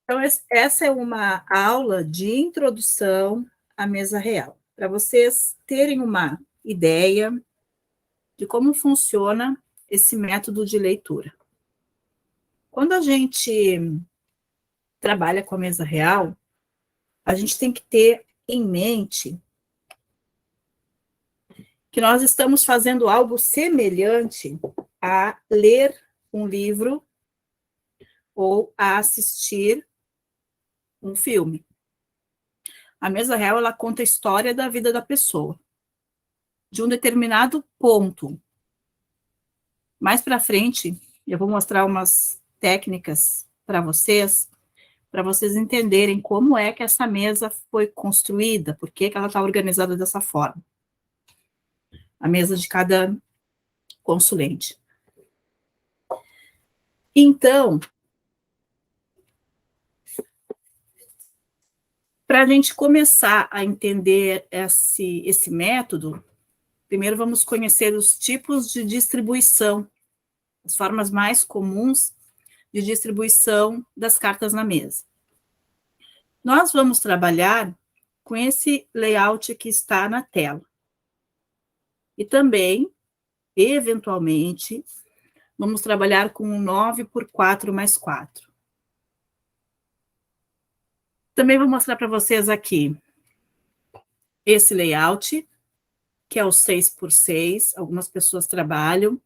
Então, essa é uma aula de introdução à mesa real, para vocês terem uma ideia de como funciona esse método de leitura. Quando a gente trabalha com a mesa real, a gente tem que ter em mente que nós estamos fazendo algo semelhante a ler um livro ou a assistir um filme. A mesa real, ela conta a história da vida da pessoa, de um determinado ponto. Mais para frente, eu vou mostrar umas técnicas para vocês entenderem como é que essa mesa foi construída, por que ela está organizada dessa forma. A mesa de cada consulente. Então, para a gente começar a entender esse método, primeiro vamos conhecer os tipos de distribuição, as formas mais comuns de distribuição das cartas na mesa. Nós vamos trabalhar com esse layout que está na tela. E também, eventualmente, vamos trabalhar com um 9x4 mais 4. Também vou mostrar para vocês aqui esse layout, que é o 6x6, algumas pessoas trabalham.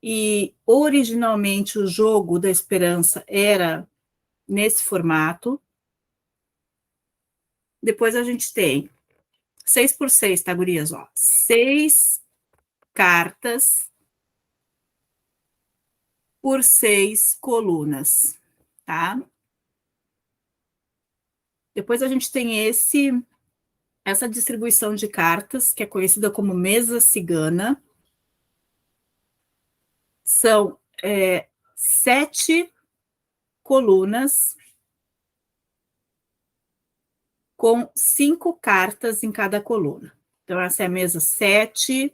E, originalmente, o jogo da esperança era nesse formato. Depois a gente tem 6x6, tá, gurias? Ó, 6 cartas por 6 colunas, tá? Depois a gente tem essa distribuição de cartas, que é conhecida como mesa cigana. São 7 colunas com 5 cartas em cada coluna. Então, essa é a mesa 7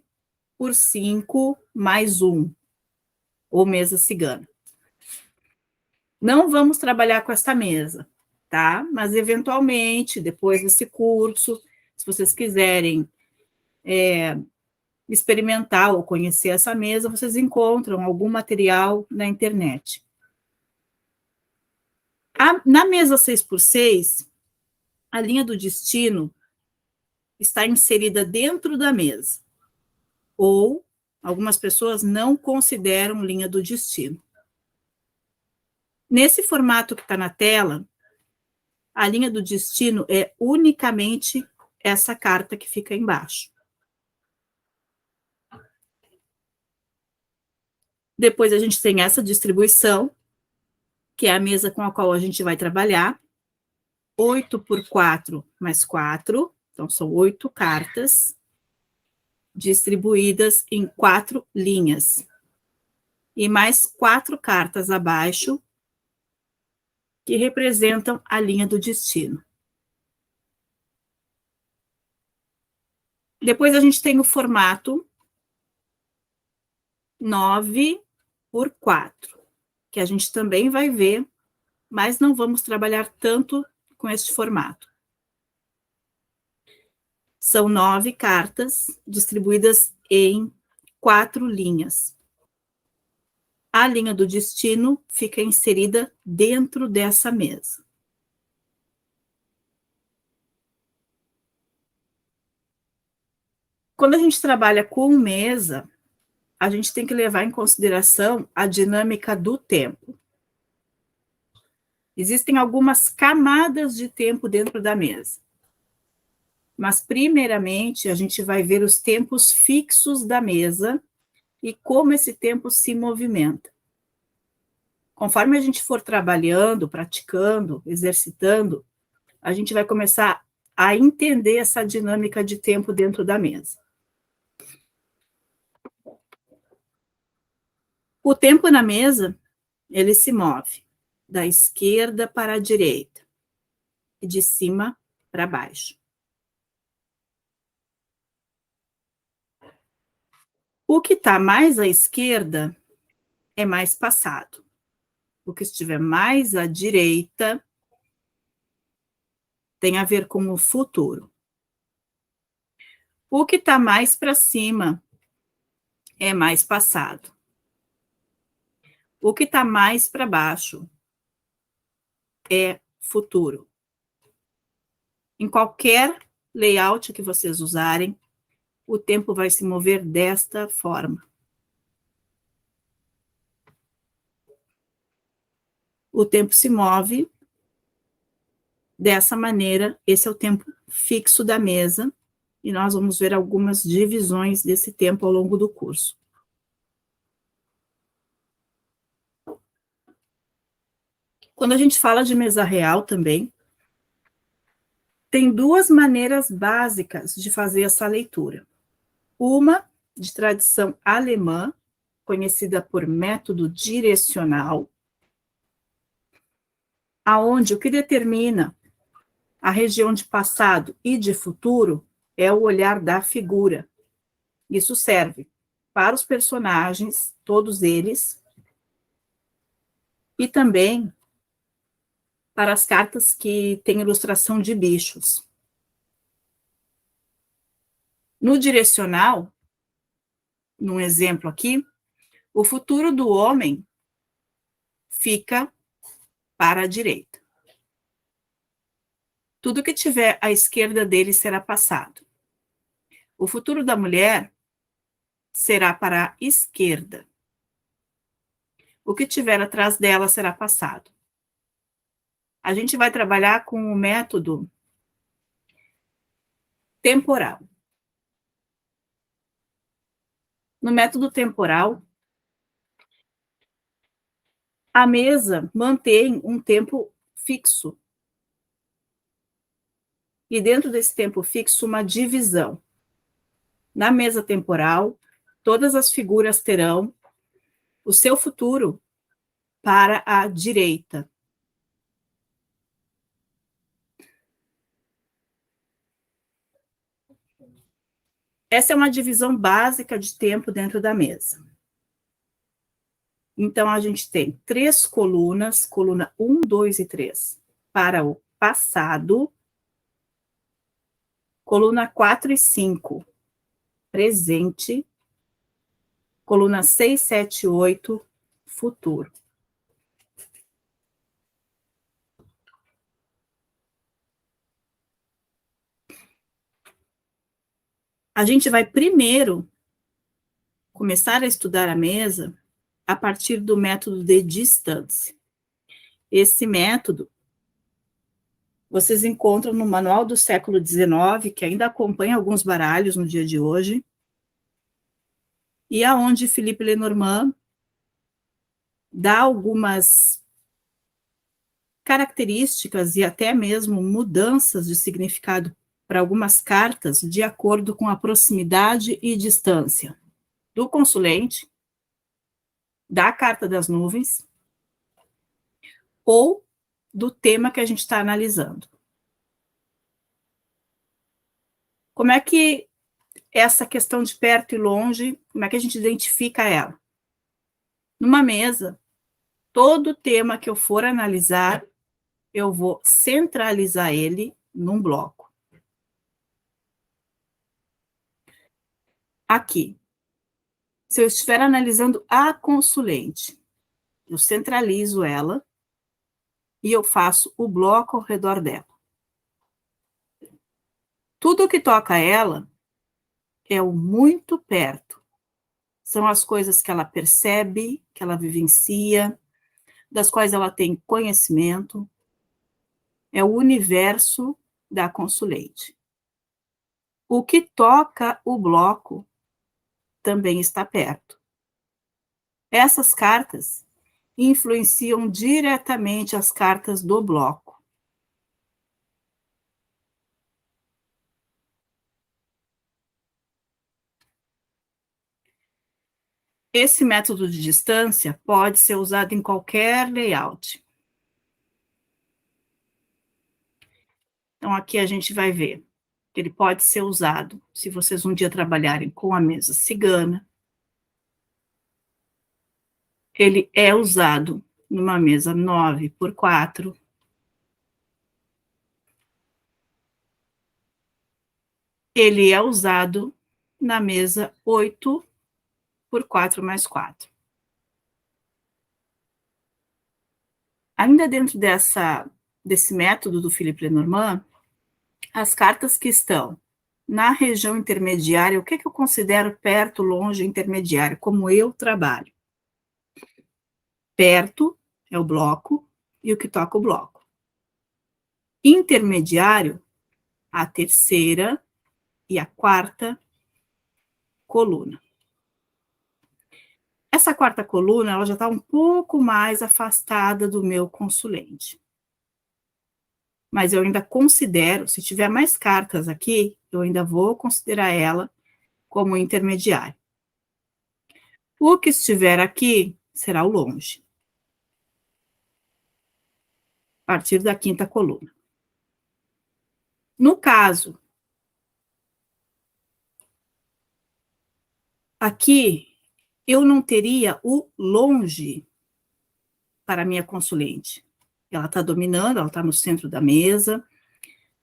por 5 mais 1, ou mesa cigana. Não vamos trabalhar com essa mesa, tá? Mas, eventualmente, depois desse curso, se vocês quiserem experimentar ou conhecer essa mesa, vocês encontram algum material na internet. Na mesa 6x6, a linha do destino está inserida dentro da mesa, ou algumas pessoas não consideram linha do destino. Nesse formato que está na tela, a linha do destino é unicamente essa carta que fica embaixo. Depois a gente tem essa distribuição, que é a mesa com a qual a gente vai trabalhar. 8x4 mais 4, então são 8 cartas distribuídas em 4 linhas. E mais 4 cartas abaixo, que representam a linha do destino. Depois a gente tem o formato 9x4, que a gente também vai ver, mas não vamos trabalhar tanto com este formato. São 9 cartas distribuídas em 4 linhas. A linha do destino fica inserida dentro dessa mesa. Quando a gente trabalha com mesa, a gente tem que levar em consideração a dinâmica do tempo. Existem algumas camadas de tempo dentro da mesa. Mas, primeiramente, a gente vai ver os tempos fixos da mesa e como esse tempo se movimenta. Conforme a gente for trabalhando, praticando, exercitando, a gente vai começar a entender essa dinâmica de tempo dentro da mesa. O tempo na mesa, ele se move da esquerda para a direita e de cima para baixo. O que está mais à esquerda é mais passado. O que estiver mais à direita tem a ver com o futuro. O que está mais para cima é mais passado. O que está mais para baixo é futuro. Em qualquer layout que vocês usarem, o tempo vai se mover desta forma. O tempo se move dessa maneira, esse é o tempo fixo da mesa, e nós vamos ver algumas divisões desse tempo ao longo do curso. Quando a gente fala de mesa real também, tem duas maneiras básicas de fazer essa leitura. Uma de tradição alemã, conhecida por método direcional, aonde o que determina a região de passado e de futuro é o olhar da figura. Isso serve para os personagens, todos eles, e também para as cartas que têm ilustração de bichos. No direcional, num exemplo aqui, o futuro do homem fica para a direita. Tudo que tiver à esquerda dele será passado. O futuro da mulher será para a esquerda. O que tiver atrás dela será passado. A gente vai trabalhar com o método temporal. No método temporal, a mesa mantém um tempo fixo. E dentro desse tempo fixo, uma divisão. Na mesa temporal, todas as figuras terão o seu futuro para a direita. Essa é uma divisão básica de tempo dentro da mesa. Então, a gente tem 3 colunas, coluna 1, 2 e 3, para o passado, coluna 4 e 5, presente, coluna 6, 7 e 8, futuro. A gente vai primeiro começar a estudar a mesa a partir do método de distância. Esse método vocês encontram no Manual do século XIX, que ainda acompanha alguns baralhos no dia de hoje, e aonde Philippe Lenormand dá algumas características e até mesmo mudanças de significado para algumas cartas de acordo com a proximidade e distância do consulente, da carta das nuvens, ou do tema que a gente está analisando. Como é que essa questão de perto e longe, como é que a gente identifica ela? Numa mesa, todo tema que eu for analisar, eu vou centralizar ele num bloco. Aqui, se eu estiver analisando a consulente, eu centralizo ela e eu faço o bloco ao redor dela. Tudo que toca ela é o muito perto. São as coisas que ela percebe, que ela vivencia, das quais ela tem conhecimento. É o universo da consulente. O que toca o bloco também está perto. Essas cartas influenciam diretamente as cartas do bloco. Esse método de distância pode ser usado em qualquer layout. Então, aqui a gente vai ver que ele pode ser usado se vocês um dia trabalharem com a mesa cigana. Ele é usado numa mesa 9x4, ele é usado na mesa 8x4+4. Ainda dentro desse método do Philippe Lenormand, as cartas que estão na região intermediária, o que eu considero perto, longe, intermediário, como eu trabalho? Perto é o bloco e o que toca o bloco. Intermediário, a terceira e a quarta coluna. Essa quarta coluna, ela já está um pouco mais afastada do meu consulente. Mas eu ainda considero, se tiver mais cartas aqui, eu ainda vou considerar ela como intermediária. O que estiver aqui será o longe, a partir da quinta coluna. No caso, aqui, eu não teria o longe para a minha consulente. Ela está dominando, ela está no centro da mesa,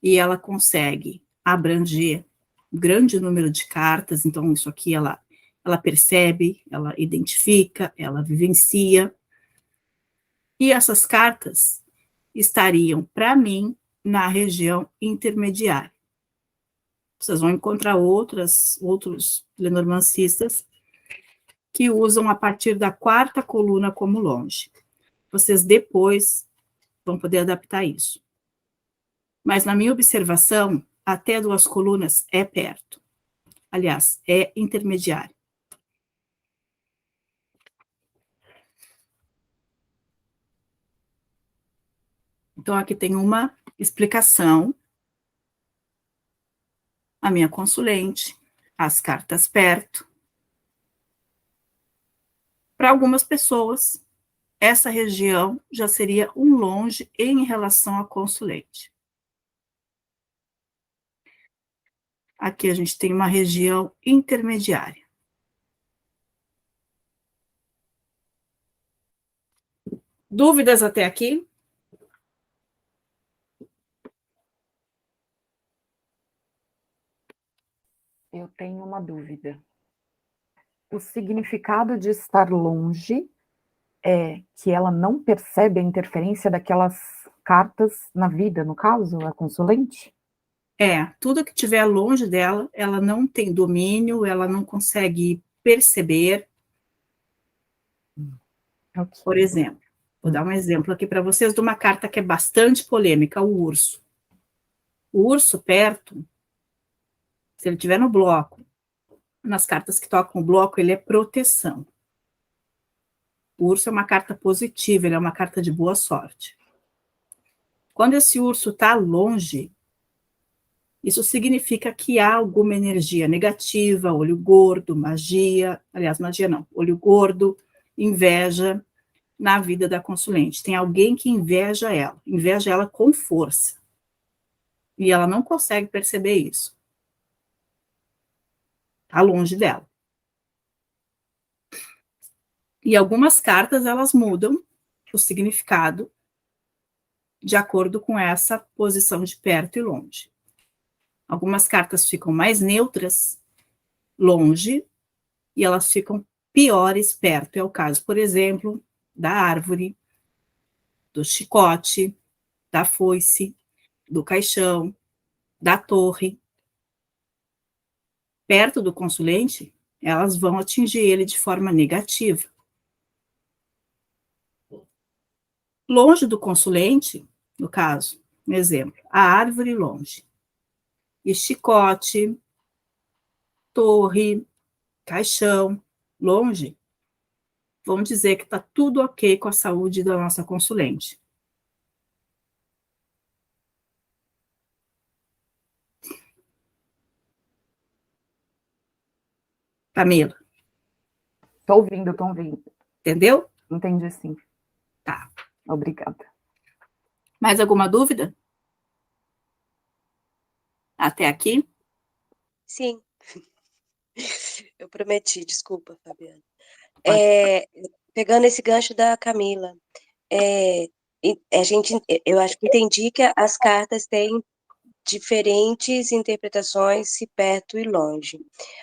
e ela consegue abranger um grande número de cartas, então isso aqui ela percebe, ela identifica, ela vivencia, e essas cartas estariam, para mim, na região intermediária. Vocês vão encontrar outros lenormancistas que usam a partir da quarta coluna como longe. Vocês depois vão poder adaptar isso. Mas, na minha observação, até 2 colunas é perto. Aliás, é intermediário. Então, aqui tem uma explicação. A minha consulente, as cartas perto. Para algumas pessoas, essa região já seria um longe em relação à consulente. Aqui a gente tem uma região intermediária. Dúvidas até aqui? Eu tenho uma dúvida. O significado de estar longe é que ela não percebe a interferência daquelas cartas na vida, no caso, a consulente? Tudo que estiver longe dela, ela não tem domínio, ela não consegue perceber. Okay. Por exemplo, vou dar um exemplo aqui para vocês de uma carta que é bastante polêmica, o urso. O urso perto, se ele estiver no bloco, nas cartas que tocam o bloco, ele é proteção. O urso é uma carta positiva, ele é uma carta de boa sorte. Quando esse urso está longe, isso significa que há alguma energia negativa, olho gordo, magia, aliás, magia não, olho gordo, inveja na vida da consulente. Tem alguém que inveja ela com força. E ela não consegue perceber isso. Está longe dela. E algumas cartas, elas mudam o significado de acordo com essa posição de perto e longe. Algumas cartas ficam mais neutras, longe, e elas ficam piores perto. É o caso, por exemplo, da árvore, do chicote, da foice, do caixão, da torre. Perto do consulente, elas vão atingir ele de forma negativa. Longe do consulente, no caso, um exemplo, a árvore longe. E chicote, torre, caixão, longe, vamos dizer que está tudo ok com a saúde da nossa consulente. Camila? Estou ouvindo. Entendeu? Entendi, sim. Tá. Obrigada. Mais alguma dúvida? Até aqui? Sim. Eu prometi, desculpa, Fabiana. Pegando esse gancho da Camila, eu acho que entendi que as cartas têm diferentes interpretações, se perto e longe.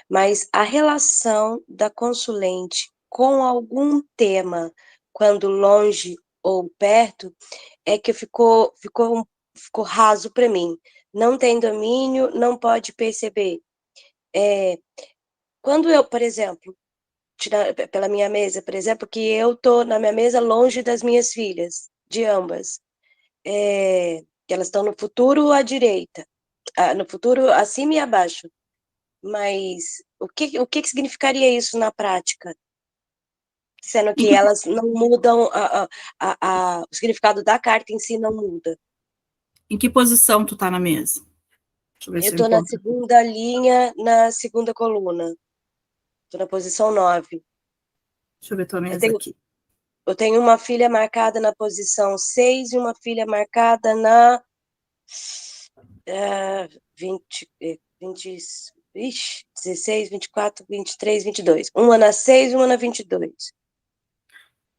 Mas a relação da consulente com algum tema, quando longe ou perto, é que ficou raso para mim. Não tem domínio, não pode perceber. Quando eu, por exemplo, pela minha mesa, por exemplo, que eu estou na minha mesa longe das minhas filhas, de ambas, que elas estão no futuro à direita, no futuro acima e abaixo. Mas o que significaria isso na prática? Sendo que elas não mudam, o significado da carta em si não muda. Em que posição tu tá na mesa? Deixa eu ver Eu se eu estou na encontro. segunda linha, na segunda coluna. Estou na posição 9. Deixa eu ver tua mesa aqui. Eu tenho uma filha marcada na posição 6 e uma filha marcada na 16, 24, 23, 22. Uma na 6 e uma na 22.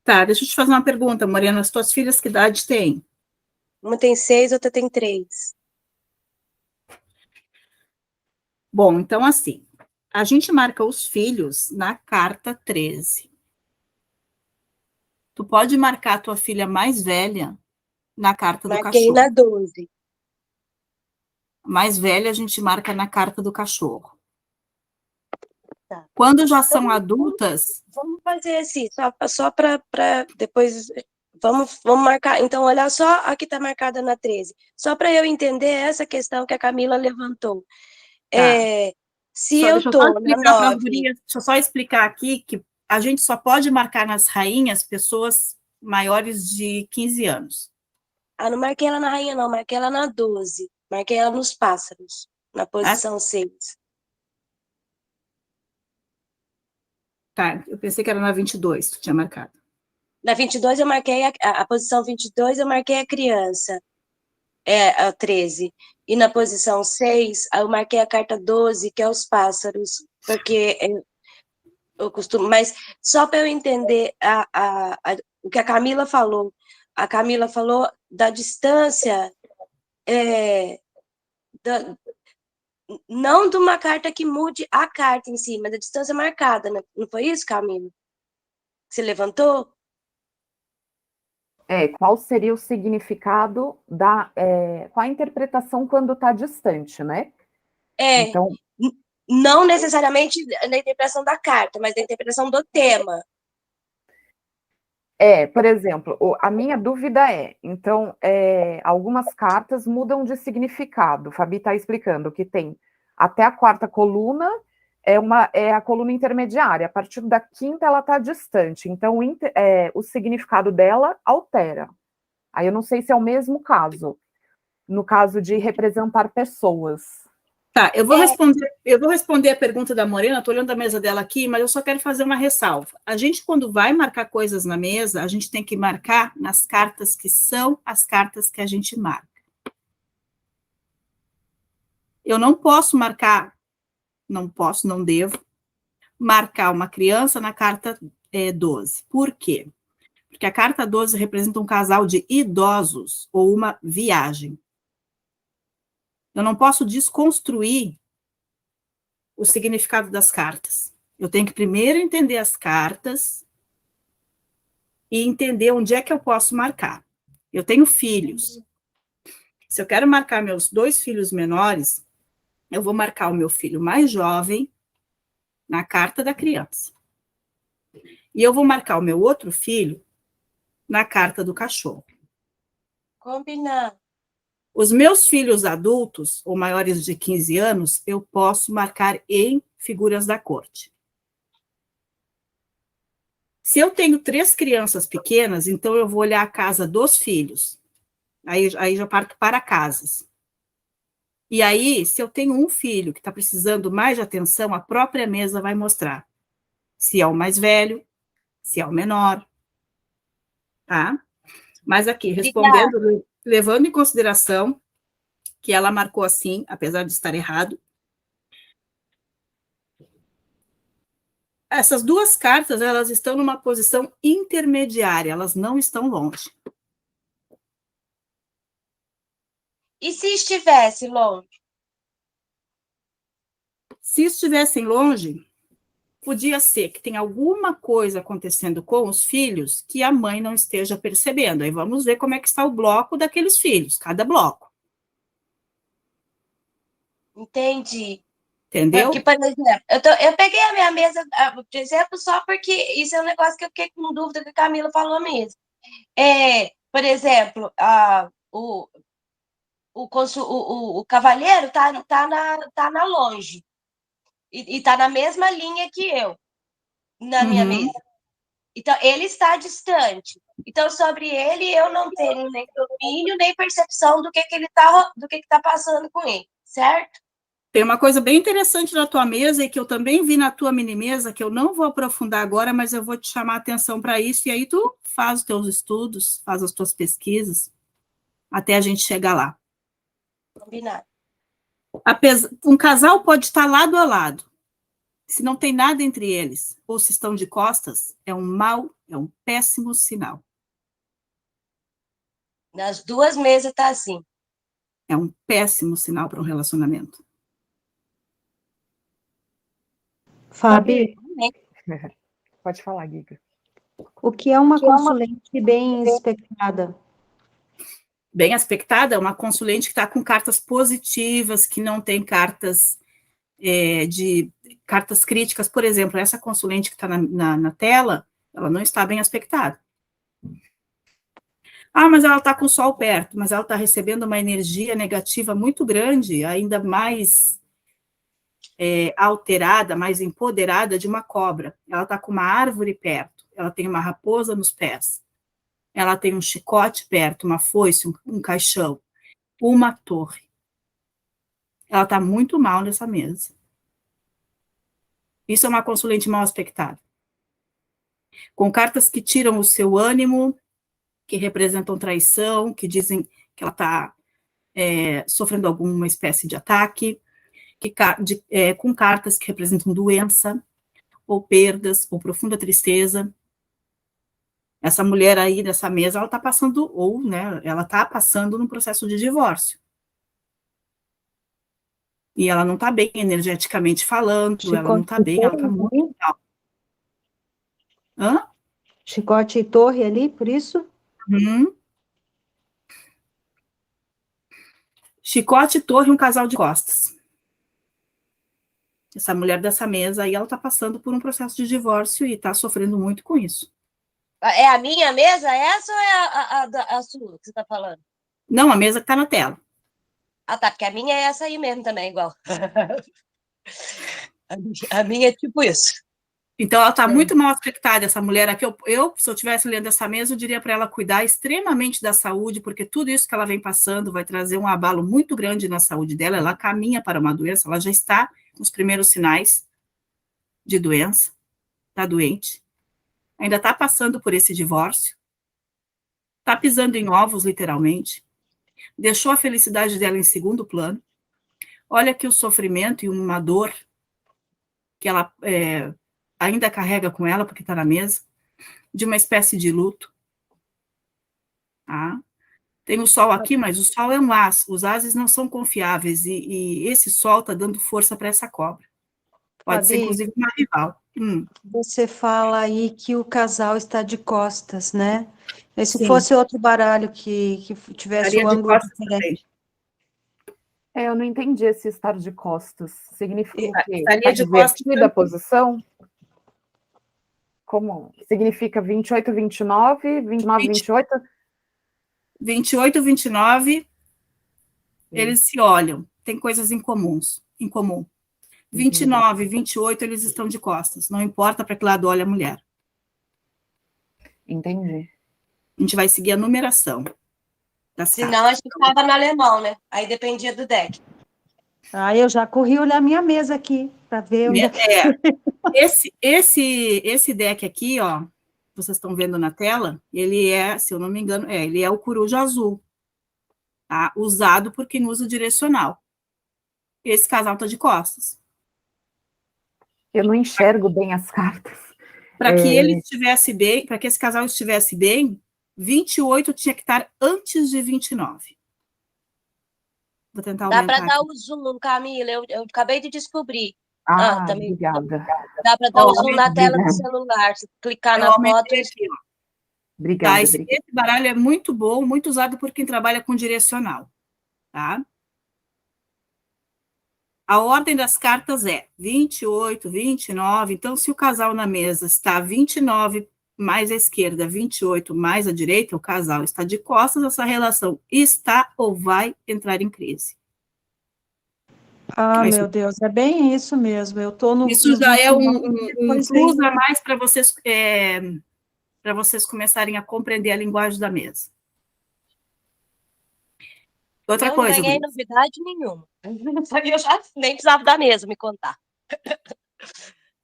Tá, deixa eu te fazer uma pergunta, Mariana. As tuas filhas que idade têm? Uma tem 6, outra tem 3. Bom, então assim, a gente marca os filhos na carta 13. Tu pode marcar a tua filha mais velha na carta do Marquei cachorro. na 12. Mais velha a gente marca na carta do cachorro. Tá. Quando já são adultas... Vamos fazer assim, só para depois... Vamos marcar. Então, olha só, aqui está marcada na 13. Só para eu entender essa questão que a Camila levantou. Tá. Se eu Deixa eu só estou na explicar para as 9... gurias, deixa eu só explicar aqui que a gente só pode marcar nas rainhas pessoas maiores de 15 anos. não marquei ela na rainha, não. Marquei ela na 12. Marquei ela nos pássaros, na posição 6. Tá, eu pensei que era na 22, tu tinha marcado. Na 22 eu marquei a posição 22, eu marquei a criança, a 13. E na posição 6, eu marquei a carta 12, que é os pássaros, porque eu costumo... Mas só para eu entender o que a Camila falou. A Camila falou da distância, não de uma carta que mude a carta em si, mas da distância marcada, né? Não foi isso, Camila? Você levantou? Qual seria o significado qual a interpretação quando está distante, né? Então, Não necessariamente na interpretação da carta, mas na interpretação do tema. Por exemplo, a minha dúvida então, algumas cartas mudam de significado. Fabi está explicando que tem até a quarta coluna é a coluna intermediária. A partir da quinta ela está distante. Então, o significado dela altera. Aí eu não sei se é o mesmo caso, no caso de representar pessoas. Tá, eu vou responder a pergunta da Morena, estou olhando a mesa dela aqui, mas eu só quero fazer uma ressalva. A gente, quando vai marcar coisas na mesa, a gente tem que marcar nas cartas que são as cartas que a gente marca. Eu não posso marcar, não devo, marcar uma criança na carta 12. Por quê? Porque a carta 12 representa um casal de idosos ou uma viagem. Eu não posso desconstruir o significado das cartas. Eu tenho que primeiro entender as cartas e entender onde é que eu posso marcar. Eu tenho filhos. Se eu quero marcar meus 2 filhos menores, eu vou marcar o meu filho mais jovem na carta da criança. E eu vou marcar o meu outro filho na carta do cachorro. Combinar. Os meus filhos adultos, ou maiores de 15 anos, eu posso marcar em figuras da corte. Se eu tenho 3 crianças pequenas, então eu vou olhar a casa dos filhos. Aí já parto para casas. E aí, se eu tenho um filho que está precisando mais de atenção, a própria mesa vai mostrar se é o mais velho, se é o menor, tá? Mas aqui, respondendo, levando em consideração que ela marcou assim, apesar de estar errado, essas 2 cartas, elas estão numa posição intermediária, elas não estão longe. E se estivesse longe? Se estivessem longe, podia ser que tem alguma coisa acontecendo com os filhos que a mãe não esteja percebendo. Aí vamos ver como é que está o bloco daqueles filhos, cada bloco. Entendi. Entendeu? Porque, por exemplo, eu peguei a minha mesa, por exemplo, só porque isso é um negócio que eu fiquei com dúvida que a Camila falou mesmo. Por exemplo, o cavalheiro tá na longe e tá na mesma linha que eu, na minha mesa. Então, ele está distante. Então, sobre ele, eu não tenho nem domínio, nem percepção do que ele tá passando com ele, certo? Tem uma coisa bem interessante na tua mesa e que eu também vi na tua mini mesa, que eu não vou aprofundar agora, mas eu vou te chamar a atenção para isso, e aí tu faz os teus estudos, faz as tuas pesquisas, até a gente chegar lá. Combinado. Um casal pode estar lado a lado. Se não tem nada entre eles, ou se estão de costas, é um péssimo sinal. Nas duas mesas tá assim. É um péssimo sinal para um relacionamento. Fabi, Pode falar, Giga. o que é uma consulente bem expectada? Bem aspectada, é uma consulente que está com cartas positivas, que não tem cartas cartas críticas. Por exemplo, essa consulente que está na tela, ela não está bem aspectada. Ah, mas ela está com o sol perto, mas ela está recebendo uma energia negativa muito grande, ainda mais alterada, mais empoderada de uma cobra. Ela está com uma árvore perto, ela tem uma raposa nos pés, ela tem um chicote perto, uma foice, um caixão, uma torre. Ela está muito mal nessa mesa. Isso é uma consulente mal aspectada. Com cartas que tiram o seu ânimo, que representam traição, que dizem que ela está sofrendo alguma espécie de ataque, com cartas que representam doença, ou perdas, ou profunda tristeza. Essa mulher aí nessa mesa, ela está passando, ela está passando num processo de divórcio. E ela não está bem energeticamente falando, Chicote ela não está bem, ela está muito mal. Hã? Chicote e torre ali, por isso? Chicote, torre e um casal de costas. Essa mulher dessa mesa aí, ela está passando por um processo de divórcio e está sofrendo muito com isso. É a minha mesa essa ou é a sua que você está falando? Não, a mesa que está na tela. Ah, tá, porque a minha é essa aí mesmo também, igual. A minha é tipo isso. Então, ela está muito mal aspectada, essa mulher aqui. Se eu estivesse lendo essa mesa, eu diria para ela cuidar extremamente da saúde, porque tudo isso que ela vem passando vai trazer um abalo muito grande na saúde dela. Ela caminha para uma doença, ela já está com os primeiros sinais de doença, está doente, ainda está passando por esse divórcio, está pisando em ovos, literalmente, deixou a felicidade dela em segundo plano. Olha que o sofrimento e uma dor que ela ainda carrega com ela, porque está na mesa, de uma espécie de luto. Tá? Tem o sol aqui, mas o sol é um as. Os ases não são confiáveis, e esse sol está dando força para essa cobra. Pode ser, inclusive, uma rival. Você fala aí que o casal está de costas, né? E se Sim. fosse outro baralho que tivesse Estaria o de ângulo costas diferente. Eu não entendi esse estar de costas. Significa o quê? Estaria Tá de costas invertida a posição? Como? Significa 28, 29, 29, 28? 28, 29, eles se olham, tem coisas em comum. 29, 28, eles estão de costas, não importa para que lado olha a mulher. Entendi. A gente vai seguir a numeração das Senão a cartas. gente estava no alemão, né? Aí dependia do deck. Ah, eu já corri olhar minha mesa aqui, para ver onde é que... Esse deck aqui, ó, vocês estão vendo na tela, ele é, se eu não me engano, ele é o coruja azul, tá? Usado por quem usa o direcional. Esse casal tá de costas. Eu não enxergo bem as cartas. Para que ele estivesse bem, para que esse casal estivesse bem, 28 tinha que estar antes de 29. Vou tentar Dá para aumentar dar aqui. o zoom, Camila, eu acabei de descobrir. Também obrigada. dá para dar o Ó, zoom na tela do obrigada. celular. Se clicar Eu na foto, aumentei aqui, ó. Tá, Obrigada, esse baralho é muito bom, muito usado por quem trabalha com direcional, tá? A ordem das cartas é 28, 29. Então, se o casal na mesa está 29 mais à esquerda, 28 mais à direita, o casal está de costas, essa relação está ou vai entrar em crise. Ah, Mas meu Deus, é bem isso mesmo. Eu estou no isso já é 29, um depois plus vem. a mais para vocês começarem a compreender a linguagem da mesa. Outra não coisa, ganhei Gurias. novidade nenhuma. Isso aí eu já nem precisava da mesa me contar.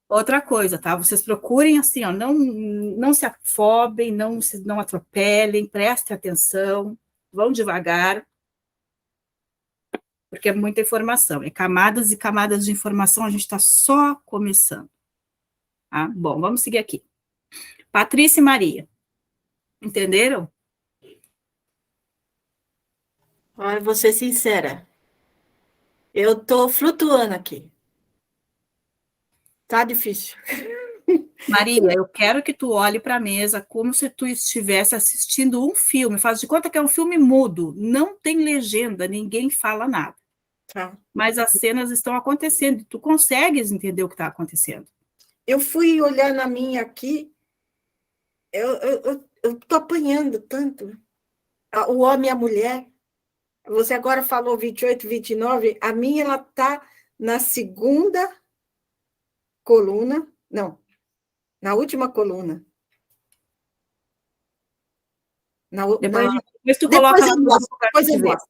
Outra coisa, tá? Vocês procurem assim, ó, não se afobem, não atropelem, prestem atenção, vão devagar, porque é muita informação, é camadas e camadas de informação, a gente está só começando. Tá? Bom, vamos seguir aqui. Patrícia e Maria, entenderam? Olha, vou ser sincera. Eu tô flutuando aqui. Tá difícil. Maria, eu quero que tu olhe para a mesa como se tu estivesse assistindo um filme. Faz de conta que é um filme mudo, não tem legenda, ninguém fala nada. Tá. Mas as cenas estão acontecendo. Tu consegues entender o que está acontecendo? Eu fui olhar na minha aqui, eu tô apanhando tanto. O homem e a mulher. Você agora falou 28, 29. A minha, ela tá na segunda coluna. Não, na última coluna. Depois tu Depois coloca lá eu no mostro, grupo para depois te eu ver. mostro.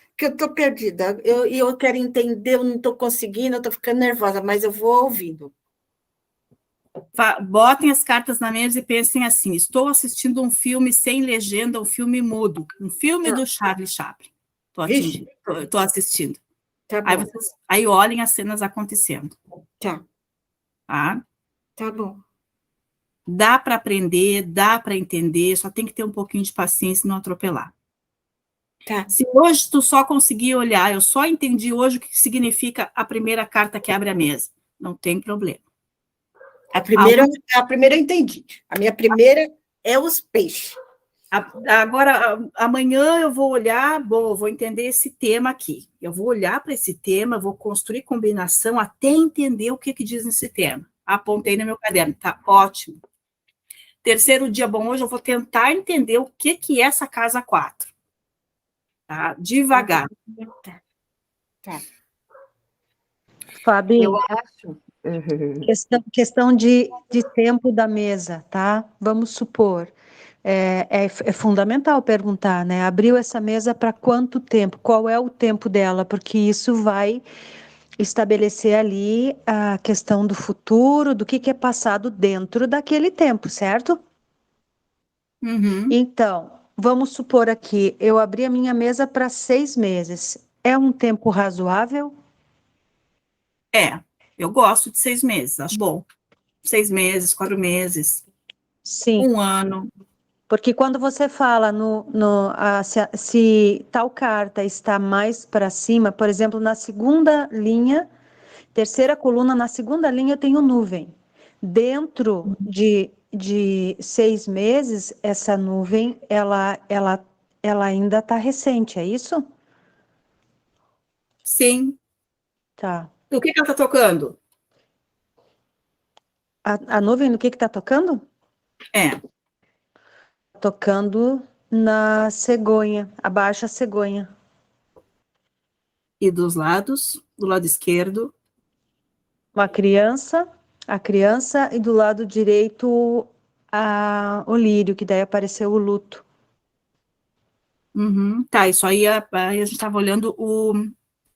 Porque eu tô perdida. Eu quero entender, eu não tô conseguindo, eu tô ficando nervosa, mas eu vou ouvindo. Botem as cartas na mesa e pensem assim: estou assistindo um filme sem legenda, um filme mudo, um filme do Charlie Chaplin. Vixe, Estou assistindo. tá bom. Aí olhem as cenas acontecendo. Tá. Tá? Tá bom. Dá para aprender, dá para entender, só tem que ter um pouquinho de paciência e não atropelar. Tá. Se hoje tu só conseguir olhar, eu só entendi hoje o que significa a primeira carta que abre a mesa. Não tem problema. A primeira eu entendi. A minha primeira é os peixes. Agora, amanhã eu vou olhar, eu vou entender esse tema aqui. Eu vou olhar para esse tema, vou construir combinação até entender o que diz nesse tema. Apontei no meu caderno, tá ótimo. Terceiro dia bom hoje, eu vou tentar entender o que é essa casa 4. Tá? Devagar. Tá. Fabi, Eu acho. questão de tempo da mesa, tá? Vamos supor. É fundamental perguntar, né? Abriu essa mesa para quanto tempo? Qual é o tempo dela? Porque isso vai estabelecer ali a questão do futuro, do que é passado dentro daquele tempo, certo? Uhum. Então, vamos supor aqui, eu abri a minha mesa para 6 meses. É um tempo razoável? Eu gosto de 6 meses, acho bom. 6 meses, 4 meses, Sim. 1 ano. Porque quando você fala se tal carta está mais para cima, por exemplo, na segunda linha, terceira coluna, na segunda linha eu tenho nuvem. Dentro de 6 meses, essa nuvem, ela ainda está recente, é isso? Sim. Tá. O que ela está tocando? A nuvem no que está tocando? Tocando na cegonha, abaixo a cegonha. E dos lados, do lado esquerdo. A criança, e do lado direito o lírio, que daí apareceu o luto. Uhum. Tá, isso aí a gente estava olhando o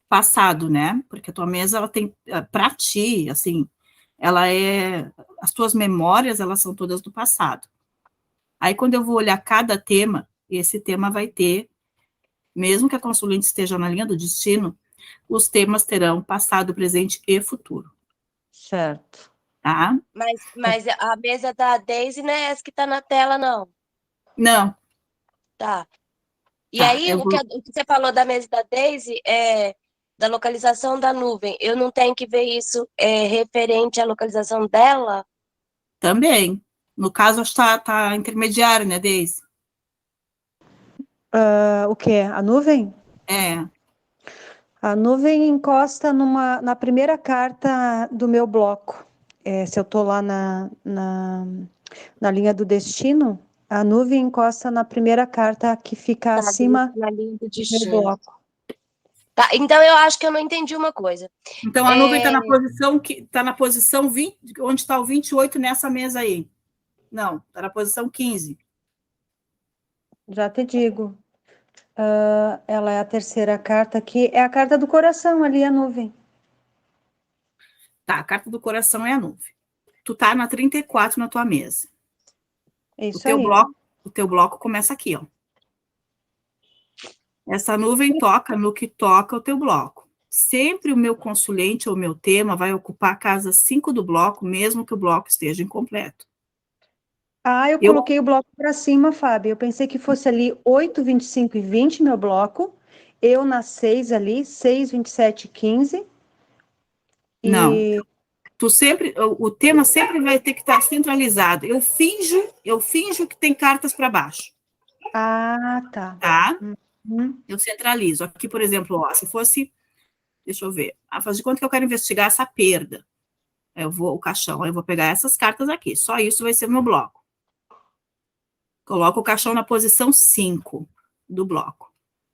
passado, né? Porque a tua mesa, ela tem, para ti, assim, as tuas memórias, elas são todas do passado. Aí, quando eu vou olhar cada tema, esse tema vai ter, mesmo que a consulente esteja na linha do destino, os temas terão passado, presente e futuro. Certo. Tá? Mas a mesa da Daisy não é essa que está na tela, não. Não. Tá. E Tá, aí, o que você falou da mesa da Daisy é da localização da nuvem. Eu não tenho que ver isso referente à localização dela? Também. No caso, acho que tá intermediário, né, Deise? O quê? A nuvem? É. A nuvem encosta na primeira carta do meu bloco. Se eu estou lá na linha do destino, a nuvem encosta na primeira carta que fica Tá, acima na linha do do meu destino. bloco. Tá, então eu acho que eu não entendi uma coisa. Então, a nuvem está na posição 20, onde está o 28 nessa mesa aí. Não, está na posição 15. Já te digo. Ela é a terceira carta aqui. É a carta do coração ali, a nuvem. Tá, a carta do coração é a nuvem. Tu tá na 34 na tua mesa. É O isso teu aí. bloco começa aqui, ó. Essa nuvem toca no que toca o teu bloco. Sempre o meu consulente ou meu tema vai ocupar a casa 5 do bloco, mesmo que o bloco esteja incompleto. Eu coloquei o bloco para cima, Fábio. Eu pensei que fosse ali 8, 25 e 20, meu bloco. Eu na 6 ali, 6, 27 e 15. Não. E O tema sempre vai ter que estar centralizado. Eu finjo que tem cartas para baixo, tá. tá? Uhum. Eu centralizo. Aqui, por exemplo, ó, se fosse, deixa eu ver, faz de conta que eu quero investigar essa perda. O caixão, eu vou pegar essas cartas aqui. Só isso vai ser o meu bloco. Coloco o caixão na posição 5 do bloco.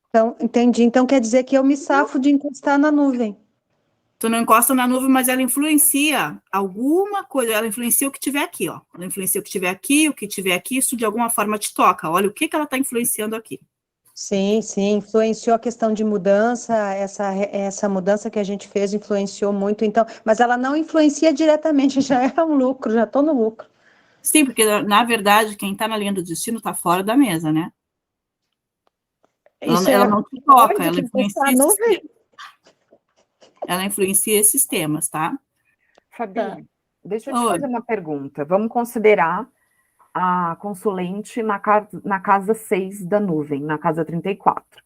Então, entendi. Então quer dizer que eu me safo de encostar na nuvem. Tu não encosta na nuvem, mas ela influencia alguma coisa, ela influencia o que tiver aqui, ó. Ela influencia o que tiver aqui, o que tiver aqui, isso de alguma forma te toca. Olha o que ela está influenciando aqui. Sim, sim, influenciou a questão de mudança, essa mudança que a gente fez influenciou muito, então, mas ela não influencia diretamente, já é um lucro, já estou no lucro. Sim, porque, na verdade, quem está na linha do destino está fora da mesa, né? Isso Ela é não te toca, onde ela que está a influencia nuvem? ela influencia esses temas, tá? Fabi, Tá. deixa eu te Oi. fazer uma pergunta. Vamos considerar a consulente na casa 6 da nuvem, na casa 34.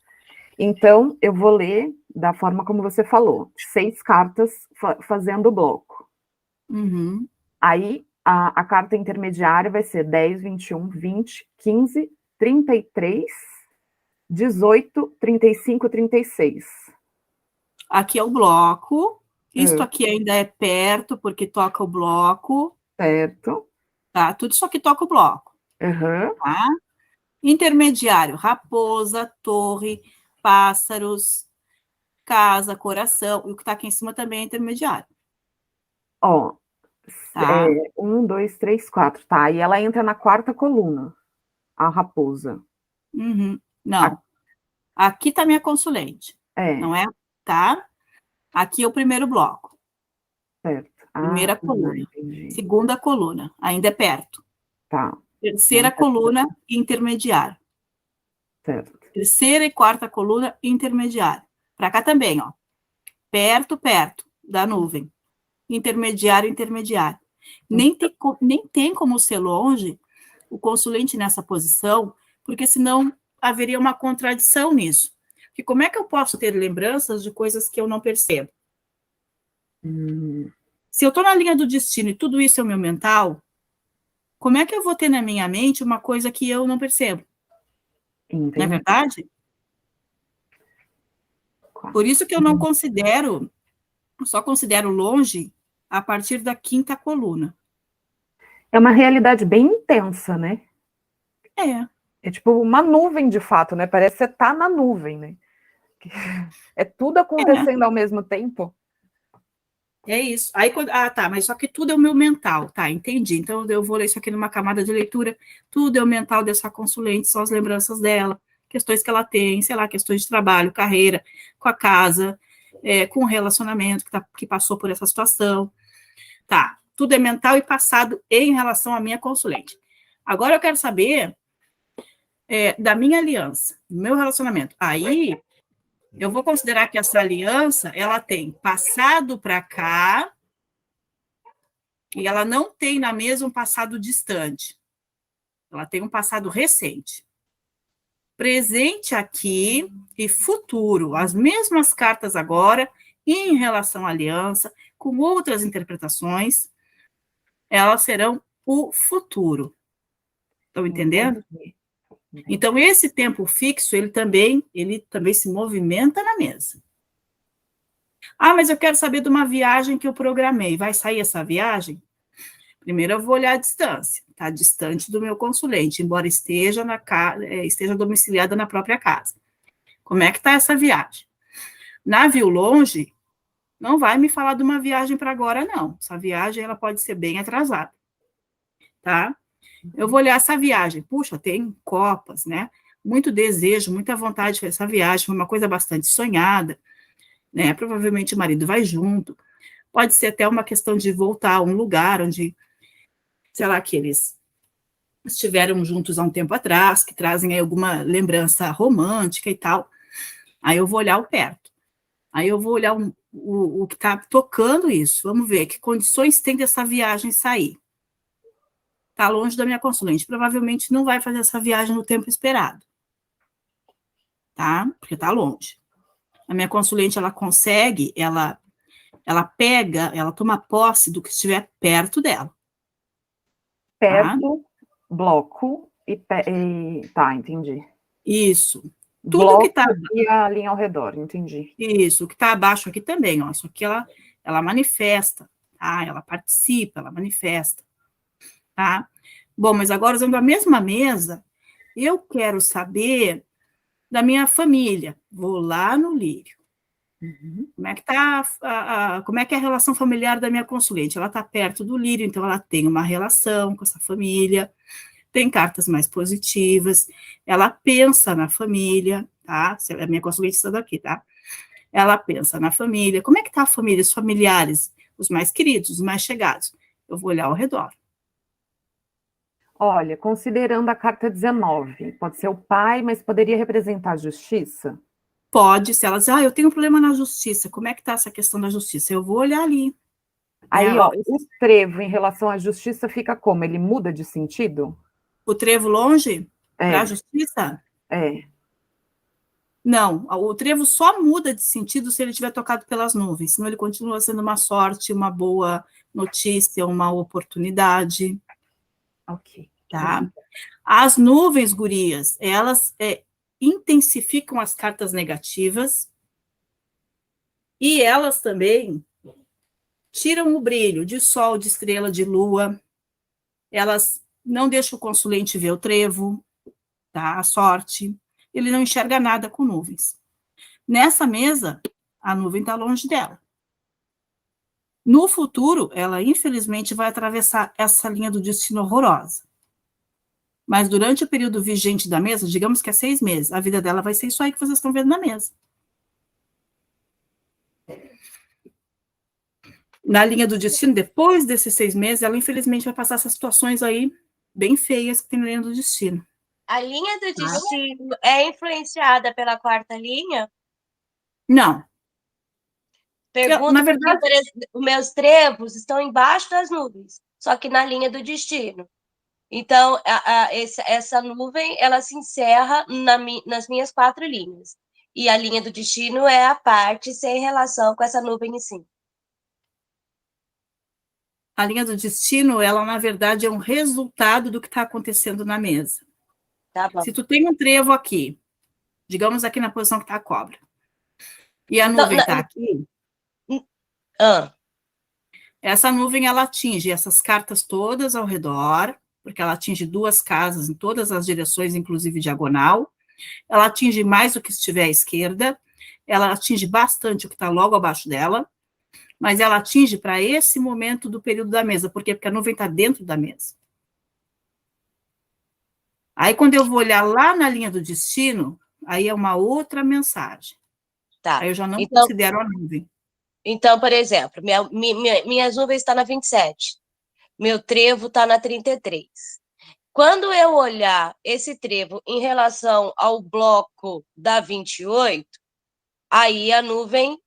Então, eu vou ler da forma como você falou, 6 cartas fazendo o bloco. Uhum. Aí, a carta intermediária vai ser 10, 21, 20, 15, 33, 18, 35, 36. Aqui é o bloco. Isto Hum. aqui ainda é perto, porque toca o bloco, Certo. tá? Tudo isso aqui toca o bloco, Uhum. tá? Intermediário, raposa, torre, pássaros, casa, coração. E o que está aqui em cima também é intermediário, Ó, tá? 1, 2, 3, 4. Tá, e ela entra na quarta coluna, a raposa. Uhum. Não. Aqui está minha consulente, não é? Tá? Aqui é o primeiro bloco. Certo. Primeira coluna. Entendi. Segunda coluna, ainda é perto. Tá, Terceira coluna, intermediário. certo. Terceira e quarta coluna, intermediário. Para cá também, ó. Perto, perto da nuvem. Intermediário, intermediário. Nem tem como ser longe o consulente nessa posição, porque senão haveria uma contradição nisso. Porque como é que eu posso ter lembranças de coisas que eu não percebo? Se eu estou na linha do destino e tudo isso é o meu mental, como é que eu vou ter na minha mente uma coisa que eu não percebo? Entendi. Não é verdade? Por isso que eu não considero, só considero longe a partir da quinta coluna. É uma realidade bem intensa, né? É. É tipo uma nuvem de fato, né? Parece que você tá na nuvem, né? É tudo acontecendo ao mesmo tempo. É isso. Aí, tá, mas só que tudo é o meu mental, tá, entendi. Então, eu vou ler isso aqui numa camada de leitura, tudo é o mental dessa consulente, são as lembranças dela, questões que ela tem, sei lá, questões de trabalho, carreira, com a casa, com o relacionamento que passou por essa situação. Tá, tudo é mental e passado em relação à minha consulente. Agora eu quero saber da minha aliança, do meu relacionamento. Aí, eu vou considerar que essa aliança, ela tem passado para cá, e ela não tem na mesa um passado distante. Ela tem um passado recente. presente aqui e futuro, as mesmas cartas agora, em relação à aliança, com outras interpretações, elas serão o futuro. Estão entendendo? Entendi. Então, esse tempo fixo, ele também se movimenta na mesa. Ah, mas eu quero saber de uma viagem que eu programei. Vai sair essa viagem? Primeiro eu vou olhar a distância. Está distante do meu consulente, embora esteja domiciliada na própria casa. Como é que está essa viagem? Navio longe, não vai me falar de uma viagem para agora, não. Essa viagem ela pode ser bem atrasada. Tá? Eu vou olhar essa viagem. Puxa, tem copas, né? Muito desejo, muita vontade de fazer essa viagem. Foi uma coisa bastante sonhada, né? Provavelmente o marido vai junto. Pode ser até uma questão de voltar a um lugar onde, sei lá, que eles estiveram juntos há um tempo atrás, que trazem aí alguma lembrança romântica e tal. Aí eu vou olhar o perto. Aí eu vou olhar o que está tocando isso. Vamos ver que condições tem dessa viagem sair. Está longe da minha consulente. Provavelmente não vai fazer essa viagem no tempo esperado. Tá? Porque está longe. A minha consulente, ela consegue, ela pega, ela toma posse do que estiver perto dela. Perto, bloco tá, entendi. Isso. Tudo Bloco que está... e a linha ao redor, entendi. Isso, o que está abaixo aqui também, ó. Isso aqui ela manifesta, tá? Ela participa, ela manifesta, tá? Bom, mas agora, usando a mesma mesa, eu quero saber da minha família. Vou lá no lírio. Como é que tá como é que é a relação familiar da minha consulente? Ela está perto do lírio, então ela tem uma relação com essa família, tem cartas mais positivas, ela pensa na família, tá? A minha consulente está daqui, tá? Ela pensa na família. Como é que tá a família, os familiares, os mais queridos, os mais chegados? Eu vou olhar ao redor. Olha, considerando a carta 19, pode ser o pai, mas poderia representar a justiça? Pode, se elas, eu tenho um problema na justiça, como é que está essa questão da justiça? Eu vou olhar ali. Aí, ó, o trevo em relação à justiça fica como? Ele muda de sentido? O trevo longe para a É, justiça? é. Não, o trevo só muda de sentido se ele estiver tocado pelas nuvens, senão ele continua sendo uma sorte, uma boa notícia, uma oportunidade. Ok. Tá? As nuvens, gurias, elas intensificam as cartas negativas e elas também tiram o brilho de sol, de estrela, de lua. Elas não deixam o consulente ver o trevo, tá? A sorte. Ele não enxerga nada com nuvens. Nessa mesa, a nuvem está longe dela. No futuro, ela infelizmente vai atravessar essa linha do destino horrorosa. Mas durante o período vigente da mesa, digamos que é 6 meses, a vida dela vai ser isso aí que vocês estão vendo na mesa. Na linha do destino, depois desses 6 meses, ela infelizmente vai passar essas situações aí bem feias que tem na linha do destino. A linha do destino é influenciada pela quarta linha? Não. Pergunto na verdade, porque, por exemplo, os meus trevos estão embaixo das nuvens, só que na linha do destino. Então, essa nuvem, ela se encerra nas minhas 4 linhas. E a linha do destino é a parte sem relação com essa nuvem em si. a linha do destino, ela, na verdade, é um resultado do que está acontecendo na mesa. Tá bom. Se tu tem um trevo aqui, digamos aqui na posição que está a cobra, e a nuvem está aqui, essa nuvem, ela atinge essas cartas todas ao redor, porque ela atinge 2 casas em todas as direções, inclusive diagonal, ela atinge mais o que estiver à esquerda, ela atinge bastante o que está logo abaixo dela, mas ela atinge para esse momento do período da mesa. Por quê? Porque a nuvem está dentro da mesa. Aí, quando eu vou olhar lá na linha do destino, aí é uma outra mensagem. Tá. Aí eu já não considero a nuvem. Então, por exemplo, minhas nuvens estão na 27. Meu trevo está na 33. Quando eu olhar esse trevo em relação ao bloco da 28, aí a nuvem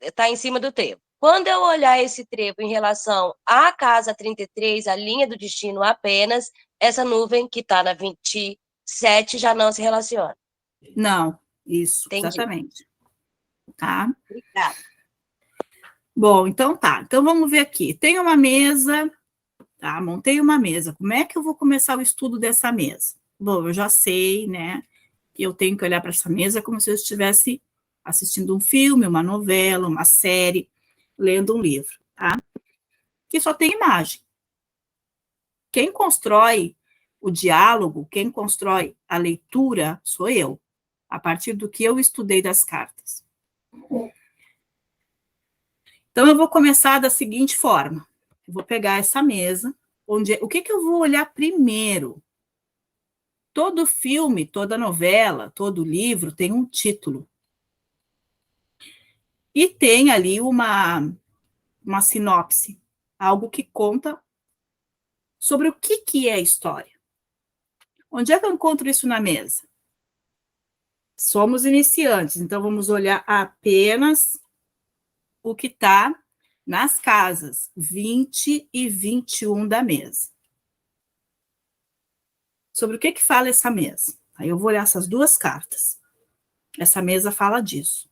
está em cima do trevo. Quando eu olhar esse trevo em relação à casa 33, a linha do destino apenas, essa nuvem que está na 27 já não se relaciona. Não, isso, Entendi. exatamente. Tá? Obrigada. Bom, então tá. Então vamos ver aqui. Tem uma mesa, tá? Montei uma mesa. Como é que eu vou começar o estudo dessa mesa? Bom, eu já sei, né, que eu tenho que olhar para essa mesa como se eu estivesse assistindo um filme, uma novela, uma série, lendo um livro, tá? Que só tem imagem. Quem constrói o diálogo, quem constrói a leitura, sou eu, a partir do que eu estudei das cartas. Então, eu vou começar da seguinte forma. Eu vou pegar essa mesa, o que eu vou olhar primeiro? Todo filme, toda novela, todo livro tem um título. E tem ali uma sinopse, algo que conta sobre o que é a história. Onde é que eu encontro isso na mesa? Somos iniciantes, então vamos olhar apenas o que está nas casas 20 e 21 da mesa. Sobre o que fala essa mesa? Aí eu vou olhar essas duas cartas. Essa mesa fala disso.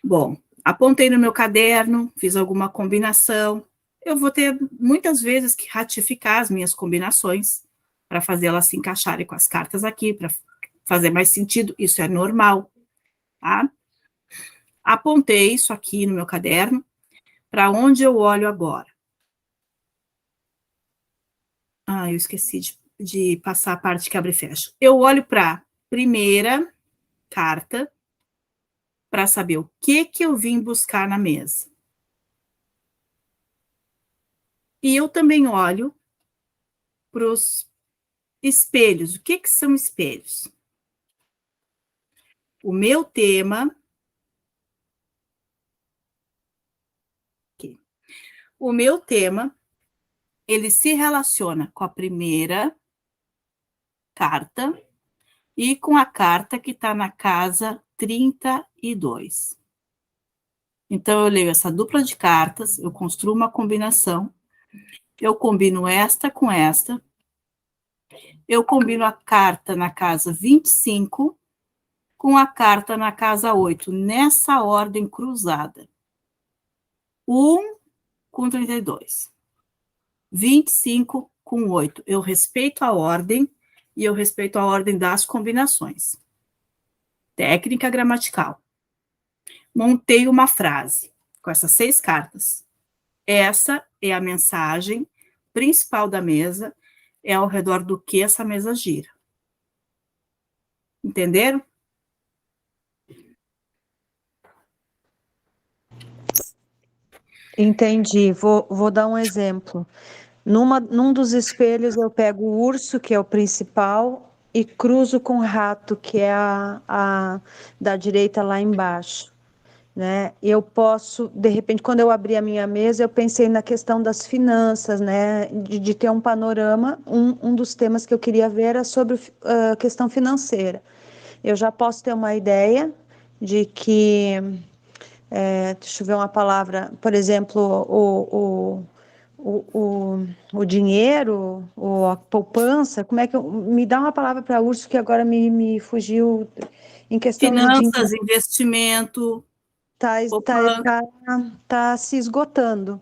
Bom, apontei no meu caderno, fiz alguma combinação. Eu vou ter muitas vezes que ratificar as minhas combinações para fazer elas se encaixarem com as cartas aqui, para fazer mais sentido. Isso é normal, tá? Apontei isso aqui no meu caderno. Para onde eu olho agora? Ah, eu esqueci de passar a parte que abre e fecha. Eu olho para a primeira carta para saber o que eu vim buscar na mesa. E eu também olho para os espelhos. O que são espelhos? O meu tema... Aqui. O meu tema, ele se relaciona com a primeira carta e com a carta que está na casa 32. Então, eu leio essa dupla de cartas, eu construo uma combinação, eu combino esta com esta, eu combino a carta na casa 25 com a carta na casa 8, nessa ordem cruzada. 1 com 32. 25 com 8. Eu respeito a ordem e eu respeito a ordem das combinações. Técnica gramatical. Montei uma frase com essas 6 cartas. Essa é a mensagem principal da mesa, é ao redor do que essa mesa gira. Entenderam? Entendi. Vou dar um exemplo. Num dos espelhos eu pego o urso, que é o principal, e cruzo com o rato, que é a da direita lá embaixo, né? Eu posso, de repente, quando eu abri a minha mesa, eu pensei na questão das finanças, né? De ter um panorama. Um dos temas que eu queria ver era sobre a questão financeira. Eu já posso ter uma ideia de que, deixa eu ver uma palavra, por exemplo, o dinheiro, ou a poupança, como é que me dá uma palavra para urso que agora me fugiu em questão de dinheiro. Finanças, investimento, Tá se esgotando.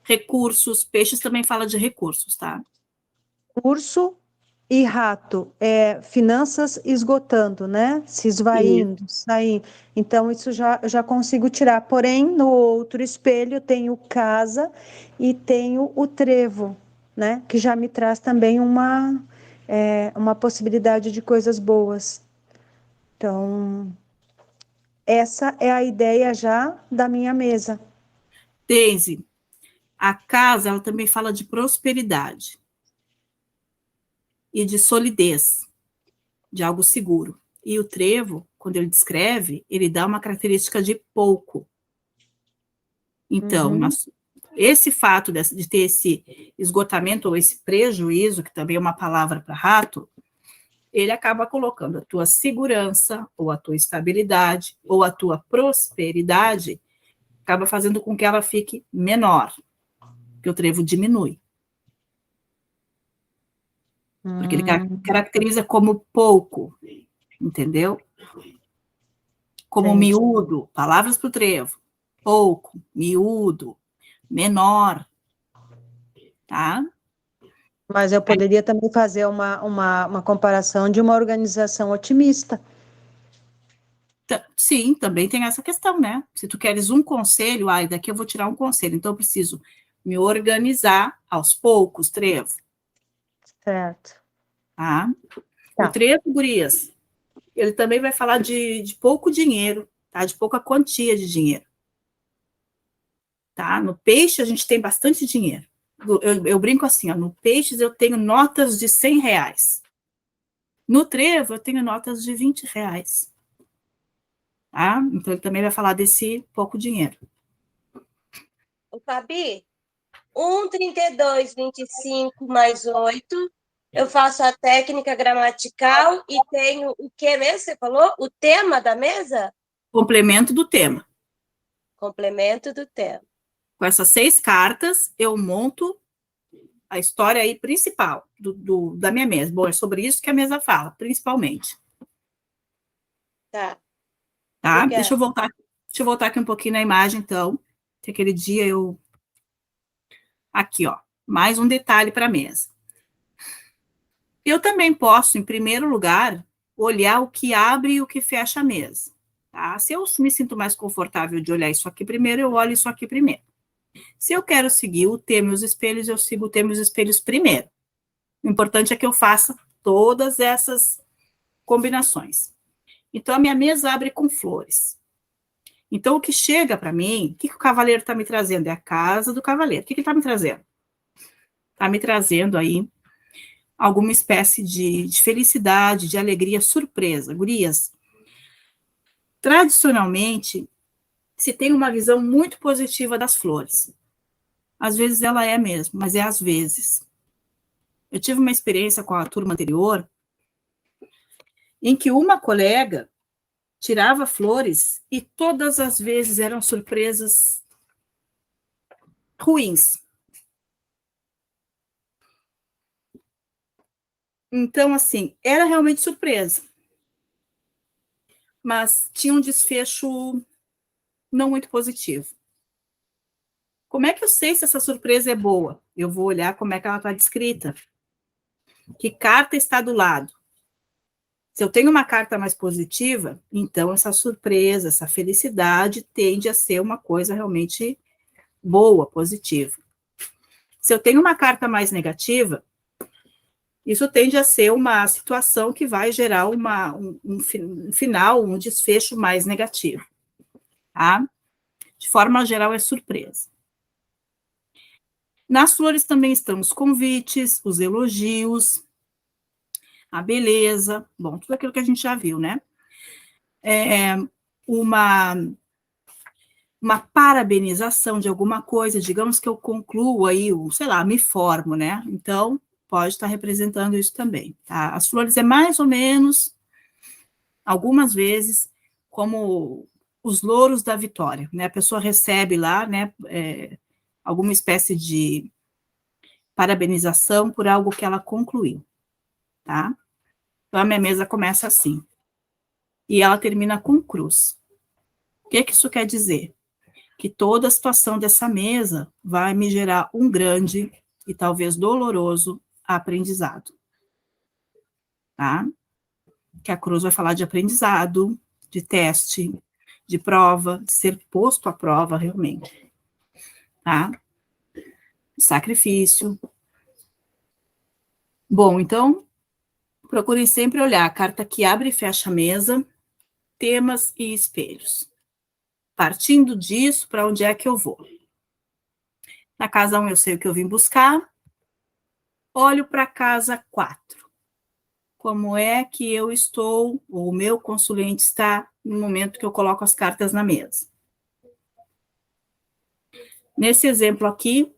recursos. Peixes também fala de recursos, tá? Urso e rato, finanças esgotando, né? Se E esvaindo, saindo. Então, isso já consigo tirar. Porém, no outro espelho, tenho casa e tenho o trevo, né? Que já me traz também uma possibilidade de coisas boas. Então, essa é a ideia já da minha mesa. Daisy, a casa, ela também fala de prosperidade e de solidez, de algo seguro. E o trevo, quando ele descreve, ele dá uma característica de pouco. Então, esse fato de ter esse esgotamento ou esse prejuízo, que também é uma palavra para rato, ele acaba colocando a tua segurança, ou a tua estabilidade, ou a tua prosperidade, acaba fazendo com que ela fique menor, que o trevo diminui. Porque ele caracteriza como pouco, entendeu? Como Entendi. miúdo, palavras para o trevo. Pouco, miúdo, menor, tá? Mas eu poderia também fazer uma comparação de uma organização otimista. Sim, também tem essa questão, né? Se tu queres um conselho, daqui eu vou tirar um conselho, então eu preciso me organizar aos poucos, trevo, Certo. tá? O Tá. trevo, gurias, ele também vai falar de pouco dinheiro, tá? De pouca quantia de dinheiro, tá? No peixe a gente tem bastante dinheiro. Eu brinco assim, ó, no peixes eu tenho notas de R$ 100. No trevo eu tenho notas de R$ 20, tá? Então ele também vai falar desse pouco dinheiro. Ô, Fabi, 1, 32, 25 mais 8. Eu faço a técnica gramatical e tenho o que mesmo? Você falou? O tema da mesa? Complemento do tema. Complemento do tema. Com essas 6 cartas, eu monto a história aí principal da minha mesa. Bom, é sobre isso que a mesa fala, principalmente. Tá. Tá? Obrigada. Deixa eu voltar aqui um pouquinho na imagem, então. Que aquele dia eu... Aqui, ó. Mais um detalhe para a mesa. Eu também posso, em primeiro lugar, olhar o que abre e o que fecha a mesa. Tá? Se eu me sinto mais confortável de olhar isso aqui primeiro, eu olho isso aqui primeiro. Se eu quero seguir o tema e os espelhos, eu sigo o tema e os espelhos primeiro. O importante é que eu faça todas essas combinações. Então, a minha mesa abre com flores. Então, o que chega para mim, o que o cavaleiro está me trazendo? É a casa do cavaleiro. O que ele está me trazendo? Está me trazendo aí alguma espécie de felicidade, de alegria, surpresa. Gurias, tradicionalmente, se tem uma visão muito positiva das flores. Às vezes ela é mesmo, mas é às vezes. Eu tive uma experiência com a turma anterior, em que uma colega tirava flores e todas as vezes eram surpresas ruins. Então, assim, era realmente surpresa, mas tinha um desfecho não muito positivo. Como é que eu sei se essa surpresa é boa? Eu vou olhar como é que ela está descrita. Que carta está do lado? Se eu tenho uma carta mais positiva, então essa surpresa, essa felicidade tende a ser uma coisa realmente boa, positiva. Se eu tenho uma carta mais negativa, isso tende a ser uma situação que vai gerar um final, um desfecho mais negativo. Tá? De forma geral, é surpresa. Nas flores também estão os convites, os elogios, a beleza, bom, tudo aquilo que a gente já viu, né? Uma parabenização de alguma coisa, digamos que eu concluo aí, sei lá, me formo, né? Então, pode estar representando isso também, tá? As flores é mais ou menos, algumas vezes, como os louros da vitória, né? A pessoa recebe lá, né, alguma espécie de parabenização por algo que ela concluiu, tá? Então, a minha mesa começa assim. E ela termina com cruz. O que isso quer dizer? Que toda a situação dessa mesa vai me gerar um grande e talvez doloroso aprendizado, tá? Que a cruz vai falar de aprendizado, de teste, de prova, de ser posto à prova realmente, tá? Sacrifício. Bom, então, procurem sempre olhar a carta que abre e fecha a mesa, temas e espelhos. Partindo disso, para onde é que eu vou? Na casa 1 eu sei o que eu vim buscar, olho para a casa 4. Como é que eu estou, ou o meu consulente está, no momento que eu coloco as cartas na mesa. Nesse exemplo aqui,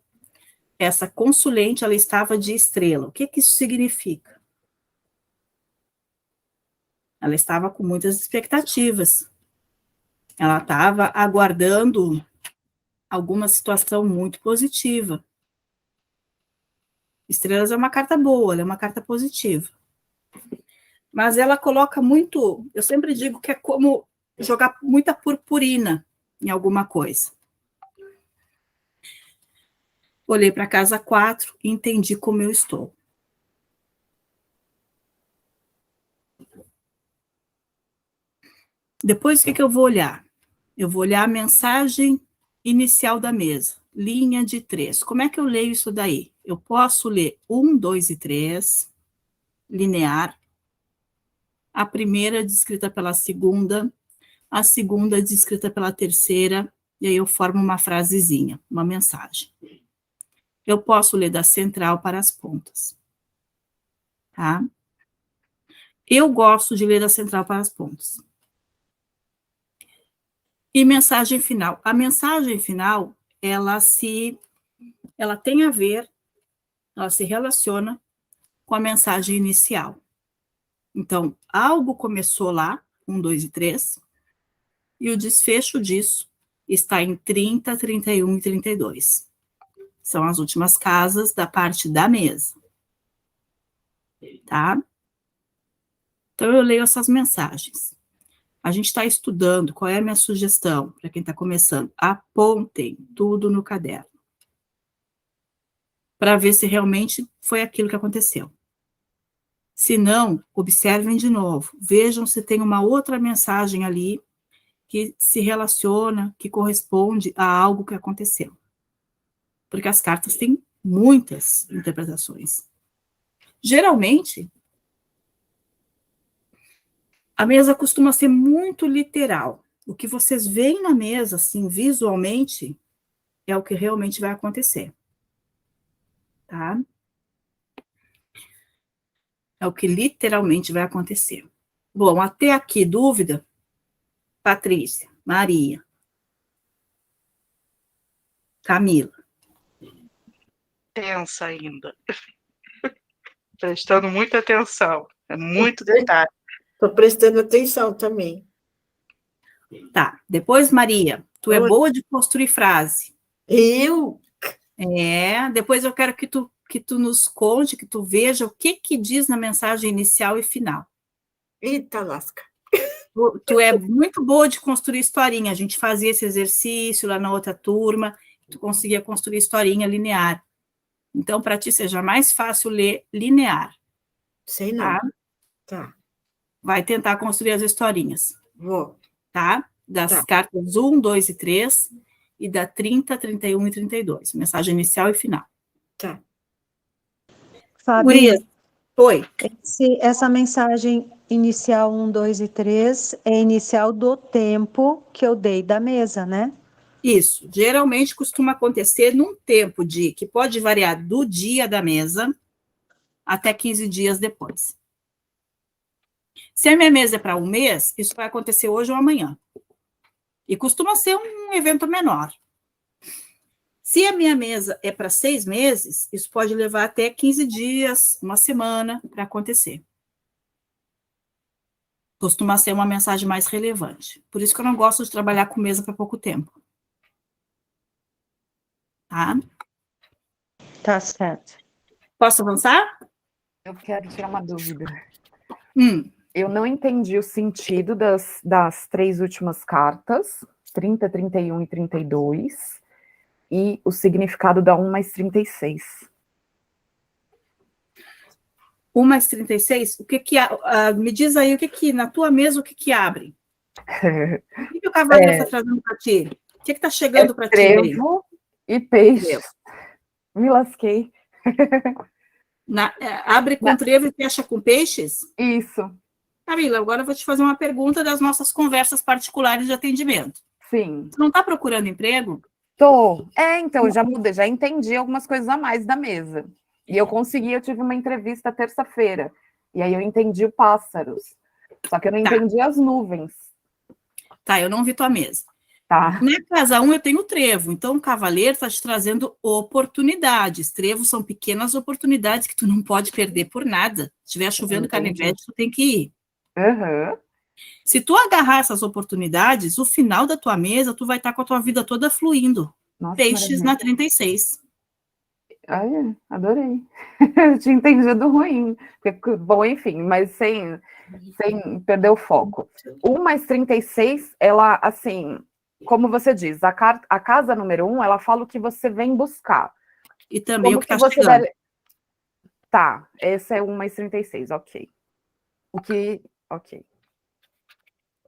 essa consulente, ela estava de estrela. O que isso significa? Ela estava com muitas expectativas. Ela estava aguardando alguma situação muito positiva. Estrelas é uma carta boa, ela é uma carta positiva. Mas ela coloca muito, eu sempre digo que é como jogar muita purpurina em alguma coisa. Olhei para a casa 4 e entendi como eu estou. Depois, o que eu vou olhar? Eu vou olhar a mensagem inicial da mesa, linha de 3. Como é que eu leio isso daí? Eu posso ler 1, 2 e 3, linear. A primeira descrita pela segunda, a segunda descrita pela terceira, e aí eu formo uma frasezinha, uma mensagem. Eu posso ler da central para as pontas. Tá? Eu gosto de ler da central para as pontas. E mensagem final. A mensagem final, ela tem a ver, ela se relaciona com a mensagem inicial. Então, algo começou lá, 1, 2 e 3, e o desfecho disso está em 30, 31 e 32. São as últimas casas da parte da mesa. Tá? Então, eu leio essas mensagens. A gente está estudando, qual é a minha sugestão para quem está começando? Apontem tudo no caderno, para ver se realmente foi aquilo que aconteceu. Se não, observem de novo, vejam se tem uma outra mensagem ali que se relaciona, que corresponde a algo que aconteceu. Porque as cartas têm muitas interpretações. Geralmente, a mesa costuma ser muito literal. O que vocês veem na mesa, assim, visualmente, é o que realmente vai acontecer. Tá? É o que literalmente vai acontecer. Bom, até aqui, dúvida? Patrícia, Maria, Camila. Tensa ainda. Prestando muita atenção. É muito detalhe. Estou prestando atenção também. Tá, depois, Maria, tu é boa de construir frase. Eu? Depois eu quero que tu nos conte, que tu veja o que diz na mensagem inicial e final. Eita lasca. Tu é muito boa de construir historinha, a gente fazia esse exercício lá na outra turma, tu conseguia construir historinha linear. Então, para ti seja mais fácil ler linear. Sei não. Tá? Tá. Vai tentar construir as historinhas. Vou. Tá? Das cartas 1, 2 e 3, e da 30, 31 e 32. Mensagem inicial e final. Tá. Fabi, oi. Essa mensagem inicial 1, 2 e 3 é inicial do tempo que eu dei da mesa, né? Isso. Geralmente costuma acontecer num tempo que pode variar do dia da mesa até 15 dias depois. Se a minha mesa é para um mês, isso vai acontecer hoje ou amanhã. E costuma ser um evento menor. Se a minha mesa é para 6 meses, isso pode levar até 15 dias, uma semana para acontecer. Costuma ser uma mensagem mais relevante. Por isso que eu não gosto de trabalhar com mesa para pouco tempo. Tá? Tá certo. Posso avançar? Eu quero tirar uma dúvida. Eu não entendi o sentido das 3 últimas cartas, 30, 31 e 32, e o significado da 1 mais 36. 1 mais 36? O que me diz aí, na tua mesa, o que abre? O que o cavaleiro está trazendo para ti? O que está chegando para ti? Trevo e peixe. Me lasquei. Abre com trevo e fecha com peixes? Isso. Camila, agora eu vou te fazer uma pergunta das nossas conversas particulares de atendimento. Sim. Você não está procurando emprego? Tô. Então, eu já mudei, já entendi algumas coisas a mais da mesa. E eu tive uma entrevista terça-feira. E aí eu entendi o pássaros. Só que eu não entendi as nuvens. Tá, eu não vi tua mesa. Tá. Na casa 1 eu tenho trevo, então o cavaleiro está te trazendo oportunidades. Trevos são pequenas oportunidades que tu não pode perder por nada. Se estiver chovendo canivete, tu tem que ir. Uhum. Se tu agarrar essas oportunidades, o final da tua mesa, tu vai estar com a tua vida toda fluindo. Nossa, peixes na 36. Ah, é, adorei. Eu tinha entendido ruim. Bom, enfim, mas sem perder o foco. 1 mais 36, ela, assim, como você diz, a casa número 1, ela fala o que você vem buscar. E também Como o que que está você chegando. deve... Tá, essa é 1 mais 36, ok. Ok.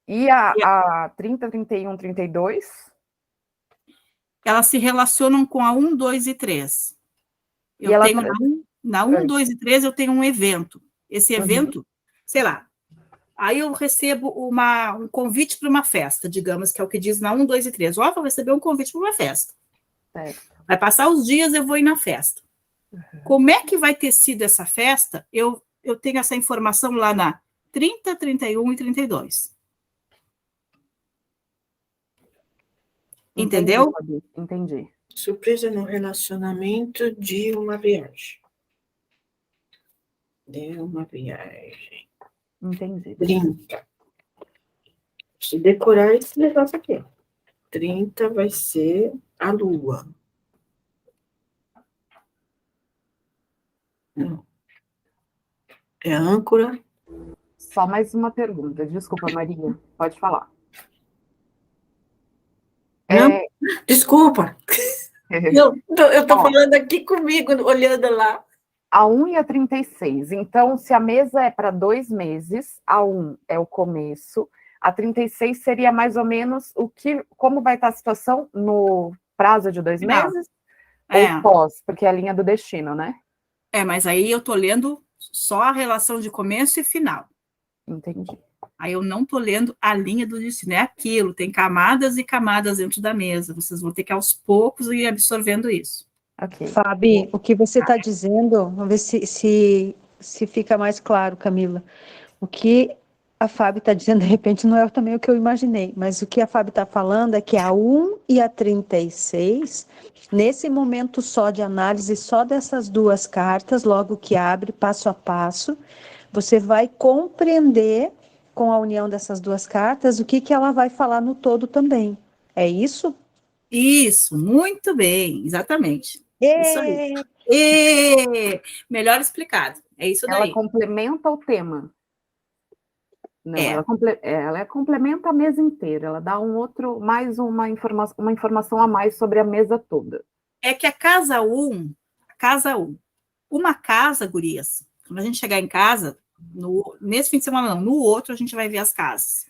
E a 30, 31, 32? Elas se relacionam com a 1, 2 e 3. E Eu ela tenho na 1, É. 2 e 3 eu tenho um evento. Esse Uhum. evento, sei lá, aí eu recebo um convite para uma festa, digamos, que é o que diz na 1, 2 e 3. Ó, vou receber um convite para uma festa. Certo. Vai passar os dias, eu vou ir na festa. Como é que vai ter sido essa festa? Eu tenho essa informação lá na 30, 31 e 32. Entendeu? Fabi, entendi. Surpresa no relacionamento de uma viagem. De uma viagem. Entendi. 30. Se decorar esse negócio aqui. 30 vai ser a lua. Não. É a âncora. Só mais uma pergunta. Desculpa, Maria. Pode falar. Não, desculpa. Eu tô Ó, falando aqui comigo, olhando lá. a 1 e a 36. Então, se a mesa é para 2 meses, a 1 é o começo, a 36 seria mais ou menos como vai estar a situação no prazo de 2 Final. meses É. ou pós, porque é a linha do destino, né? Mas aí eu tô lendo só a relação de começo e final. Entendi. Aí eu não tô lendo a linha do destino, é aquilo, tem camadas e camadas dentro da mesa. Vocês vão ter que aos poucos ir absorvendo isso. Ok. Fabi, o que você está dizendo, vamos ver se fica mais claro, Camila. O que a Fábio está dizendo, de repente, não é também o que eu imaginei, mas o que a Fábio está falando é que a 1 e a 36, nesse momento só de análise, só dessas duas cartas, logo que abre, passo a passo, você vai compreender, com a união dessas duas cartas, o que ela vai falar no todo também. É isso? Isso, muito bem, exatamente. Isso aí. Melhor explicado. É isso Ela daí. complementa o tema. Não, É. ela complementa a mesa inteira, ela dá mais uma informação a mais sobre a mesa toda. É que a casa 1, uma casa, gurias, quando a gente chegar em casa, nesse fim de semana não, no outro a gente vai ver as casas.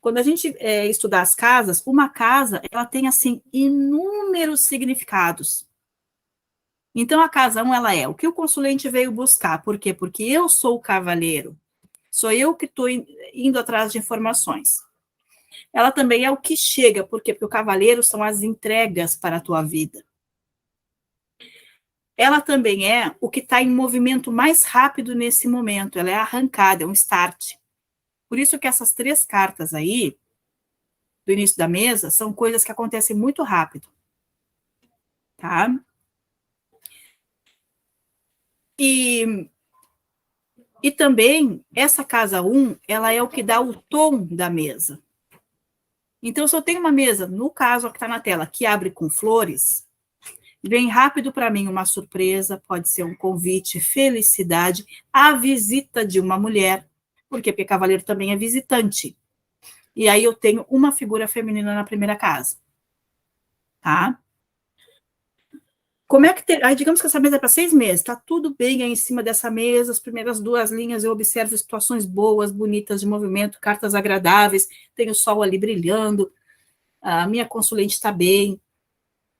Quando a gente estudar as casas, uma casa, ela tem, assim, inúmeros significados. Então, a casa 1, ela é o que o consulente veio buscar. Por quê? Porque eu sou o cavaleiro. Sou eu que estou indo atrás de informações. Ela também é o que chega. Por quê? Porque o cavaleiro são as entregas para a tua vida. Ela também é o que está em movimento mais rápido nesse momento. Ela é arrancada, é um start. Por isso que essas 3 cartas aí, do início da mesa, são coisas que acontecem muito rápido. Tá? E também, essa casa 1, ela é o que dá o tom da mesa. Então, se eu tenho uma mesa, no caso, a que está na tela, que abre com flores, vem rápido para mim uma surpresa, pode ser um convite, felicidade, a visita de uma mulher. Por quê? Porque cavaleiro também é visitante. E aí eu tenho uma figura feminina na primeira casa. Tá? Como é que aí digamos que essa mesa é para 6 meses, tá tudo bem aí em cima dessa mesa, as primeiras 2 linhas eu observo situações boas, bonitas de movimento, cartas agradáveis, tem o sol ali brilhando, a minha consulente está bem,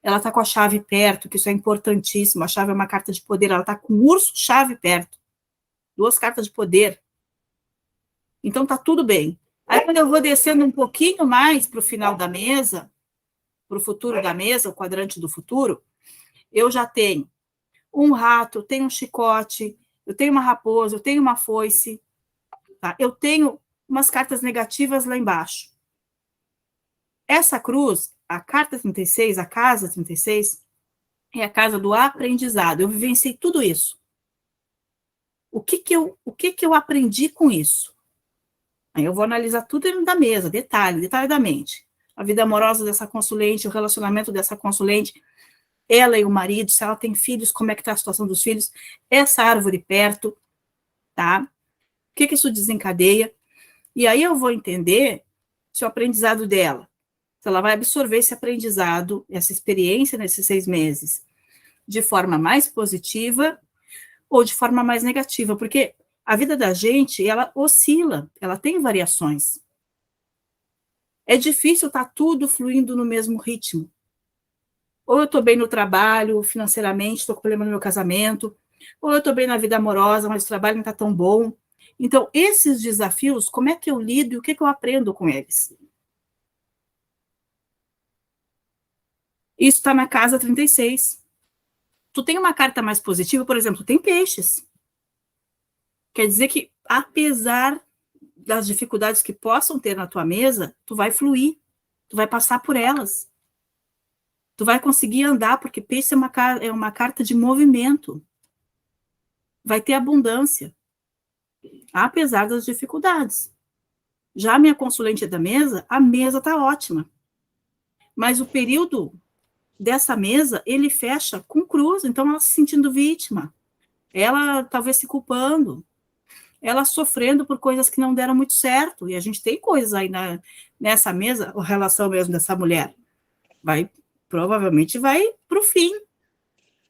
ela está com a chave perto, que isso é importantíssimo, a chave é uma carta de poder, ela está com o urso-chave perto, 2 cartas de poder, então tá tudo bem. Aí quando eu vou descendo um pouquinho mais para o final da mesa, para o futuro da mesa, o quadrante do futuro, eu já tenho um rato, eu tenho um chicote, eu tenho uma raposa, eu tenho uma foice, tá? Eu tenho umas cartas negativas lá embaixo. Essa cruz, a carta 36, a casa 36, é a casa do aprendizado. Eu vivenciei tudo isso. O que que eu aprendi com isso? Aí eu vou analisar tudo dentro da mesa, detalhadamente. A vida amorosa dessa consulente, o relacionamento dessa consulente. ela e o marido, se ela tem filhos, como é que está a situação dos filhos, essa árvore perto, tá? O que isso desencadeia? E aí eu vou entender se o aprendizado dela, se ela vai absorver esse aprendizado, essa experiência nesses 6 meses, de forma mais positiva ou de forma mais negativa, porque a vida da gente, ela oscila, ela tem variações. É difícil estar tudo fluindo no mesmo ritmo. Ou eu estou bem no trabalho, financeiramente, estou com problema no meu casamento, ou eu estou bem na vida amorosa, mas o trabalho não está tão bom. Então, esses desafios, como é que eu lido e o que eu aprendo com eles? Isso está na casa 36. Tu tem uma carta mais positiva, por exemplo, tem peixes. Quer dizer que, apesar das dificuldades que possam ter na tua mesa, tu vai fluir, tu vai passar por elas. Tu vai conseguir andar, porque peixe é uma carta de movimento. Vai ter abundância, apesar das dificuldades. Já a minha consulente da mesa, a mesa está ótima. Mas o período dessa mesa, ele fecha com cruz, então ela se sentindo vítima. Ela talvez se culpando. Ela sofrendo por coisas que não deram muito certo. E a gente tem coisas aí nessa mesa, a relação mesmo dessa mulher. Provavelmente vai para o fim.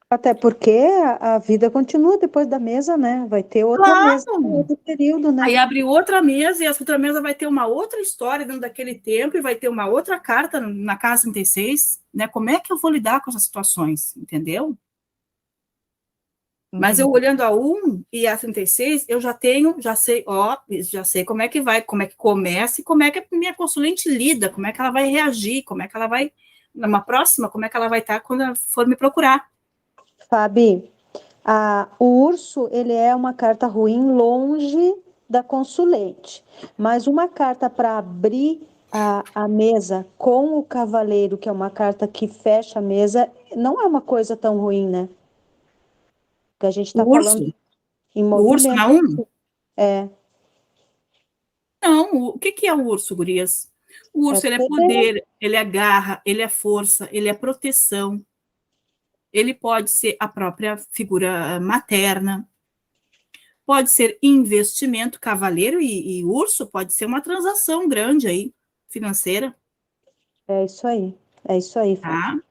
Até porque a vida continua depois da mesa, né? Vai ter outra mesa, outro período, né? Aí abre outra mesa, e essa outra mesa vai ter uma outra história dentro daquele tempo, e vai ter uma outra carta na casa 36, né? Como é que eu vou lidar com essas situações, entendeu? Mas eu olhando a 1 e a 36, eu já sei como é que vai, como é que começa, e como é que a minha consulente lida, como é que ela vai reagir, como é que ela vai, numa próxima, como é que ela vai estar quando ela for me procurar. Fabi, o urso, ele é uma carta ruim longe da consulente, mas uma carta para abrir a mesa com o cavaleiro, que é uma carta que fecha a mesa, não é uma coisa tão ruim, né? Que a gente está falando em movimento. O urso na 1? É. Não, o que é o urso, gurias? O urso, ele é poder, ele é garra, ele é força, ele é proteção. Ele pode ser a própria figura materna. Pode ser investimento, cavaleiro e urso, pode ser uma transação grande aí, financeira. É isso aí, tá?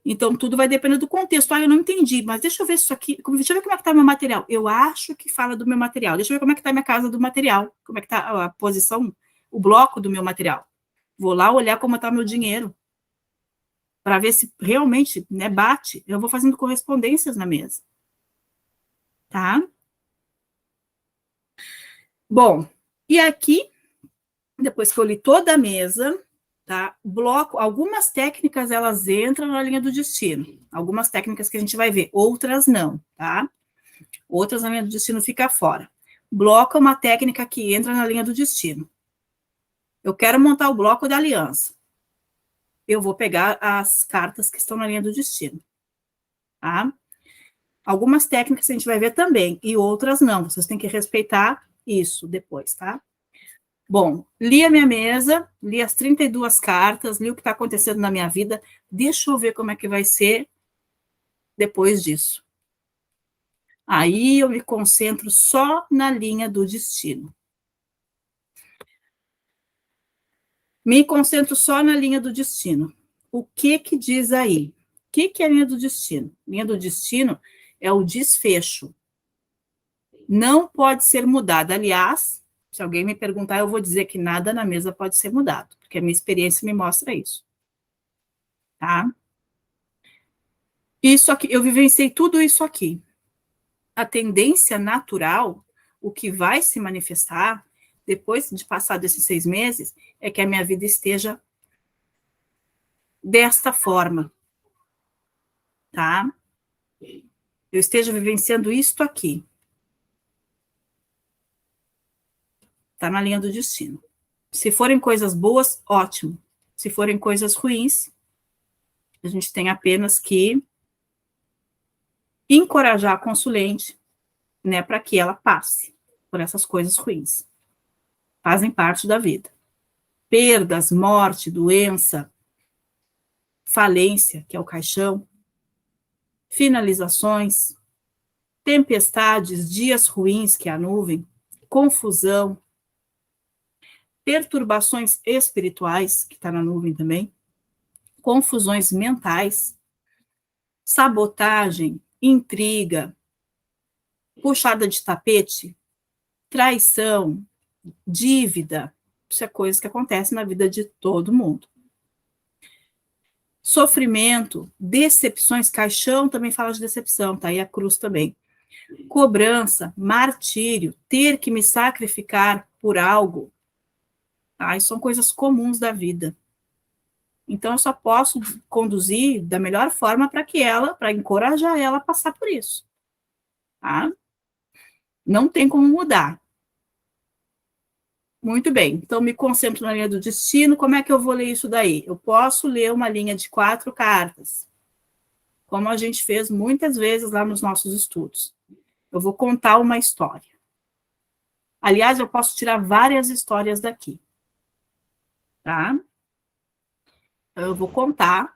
Então, tudo vai depender do contexto. Eu não entendi, mas deixa eu ver isso aqui, deixa eu ver como é que está o meu material. Eu acho que fala do meu material. Deixa eu ver como é que está a minha casa do material, como é que está a posição, o bloco do meu material. Vou lá olhar como está meu dinheiro, para ver se realmente, né, bate. Eu vou fazendo correspondências na mesa. Tá? Bom, e aqui, depois que eu li toda a mesa, tá? Bloco, algumas técnicas elas entram na linha do destino. Algumas técnicas que a gente vai ver, outras não, tá? Outras na linha do destino fica fora. Bloco é uma técnica que entra na linha do destino. Eu quero montar o bloco da aliança. Eu vou pegar as cartas que estão na linha do destino. Tá? Algumas técnicas a gente vai ver também, e outras não. Vocês têm que respeitar isso depois, tá? Bom, li a minha mesa, li as 32 cartas, li o que está acontecendo na minha vida. Deixa eu ver como é que vai ser depois disso. Aí eu me concentro só na linha do destino. Me concentro só na linha do destino. O que diz aí? O que é a linha do destino? Linha do destino é o desfecho. Não pode ser mudada. Aliás, se alguém me perguntar, eu vou dizer que nada na mesa pode ser mudado, porque a minha experiência me mostra isso. Tá? Isso aqui, eu vivenciei tudo isso aqui. A tendência natural, o que vai se manifestar, depois de passar desses 6 meses, é que a minha vida esteja desta forma. Tá? Eu esteja vivenciando isto aqui. Tá na linha do destino. Se forem coisas boas, ótimo. Se forem coisas ruins, a gente tem apenas que encorajar a consulente, né, para que ela passe por essas coisas ruins. Fazem parte da vida. Perdas, morte, doença, falência, que é o caixão, finalizações, tempestades, dias ruins, que é a nuvem, confusão, perturbações espirituais, que está na nuvem também, confusões mentais, sabotagem, intriga, puxada de tapete, traição, dívida. Isso é coisa que acontece na vida de todo mundo. Sofrimento, decepções, caixão também fala de decepção, tá? E a cruz também. Cobrança, martírio, ter que me sacrificar por algo. Tá? Isso são coisas comuns da vida. Então, eu só posso conduzir da melhor forma para encorajar ela a passar por isso. Tá? Não tem como mudar. Muito bem, então me concentro na linha do destino. Como é que eu vou ler isso daí? Eu posso ler uma linha de 4 cartas, como a gente fez muitas vezes lá nos nossos estudos. Eu vou contar uma história. Aliás, eu posso tirar várias histórias daqui. Tá? Eu vou contar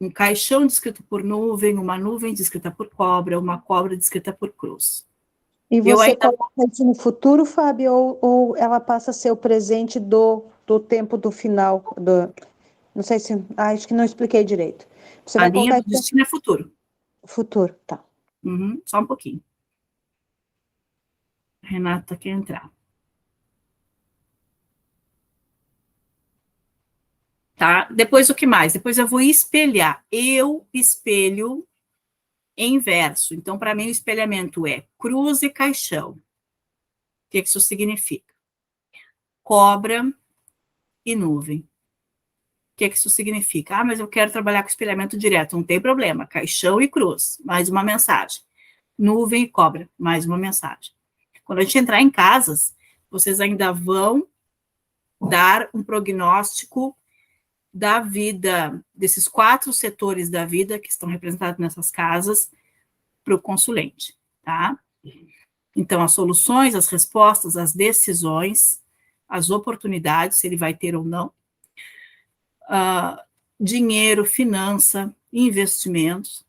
um caixão descrito por nuvem, uma nuvem descrita por cobra, uma cobra descrita por cruz. E você coloca isso no futuro, Fábio, ou ela passa a ser o presente do tempo do final? Não sei se... acho que não expliquei direito. Você A vai linha contar do destino é futuro. Futuro, tá. Só um pouquinho. Renata quer entrar. Tá? Depois o que mais? Depois eu vou espelhar. Eu espelho em verso. Então, para mim, o espelhamento é cruz e caixão. O que isso significa? Cobra e nuvem. O que isso significa? Ah, mas eu quero trabalhar com espelhamento direto. Não tem problema. Caixão e cruz. Mais uma mensagem. Nuvem e cobra. Mais uma mensagem. Quando a gente entrar em casas, vocês ainda vão dar um prognóstico da vida, desses 4 setores da vida que estão representados nessas casas, para o consulente, tá? Então, as soluções, as respostas, as decisões, as oportunidades, se ele vai ter ou não, dinheiro, finança, investimentos,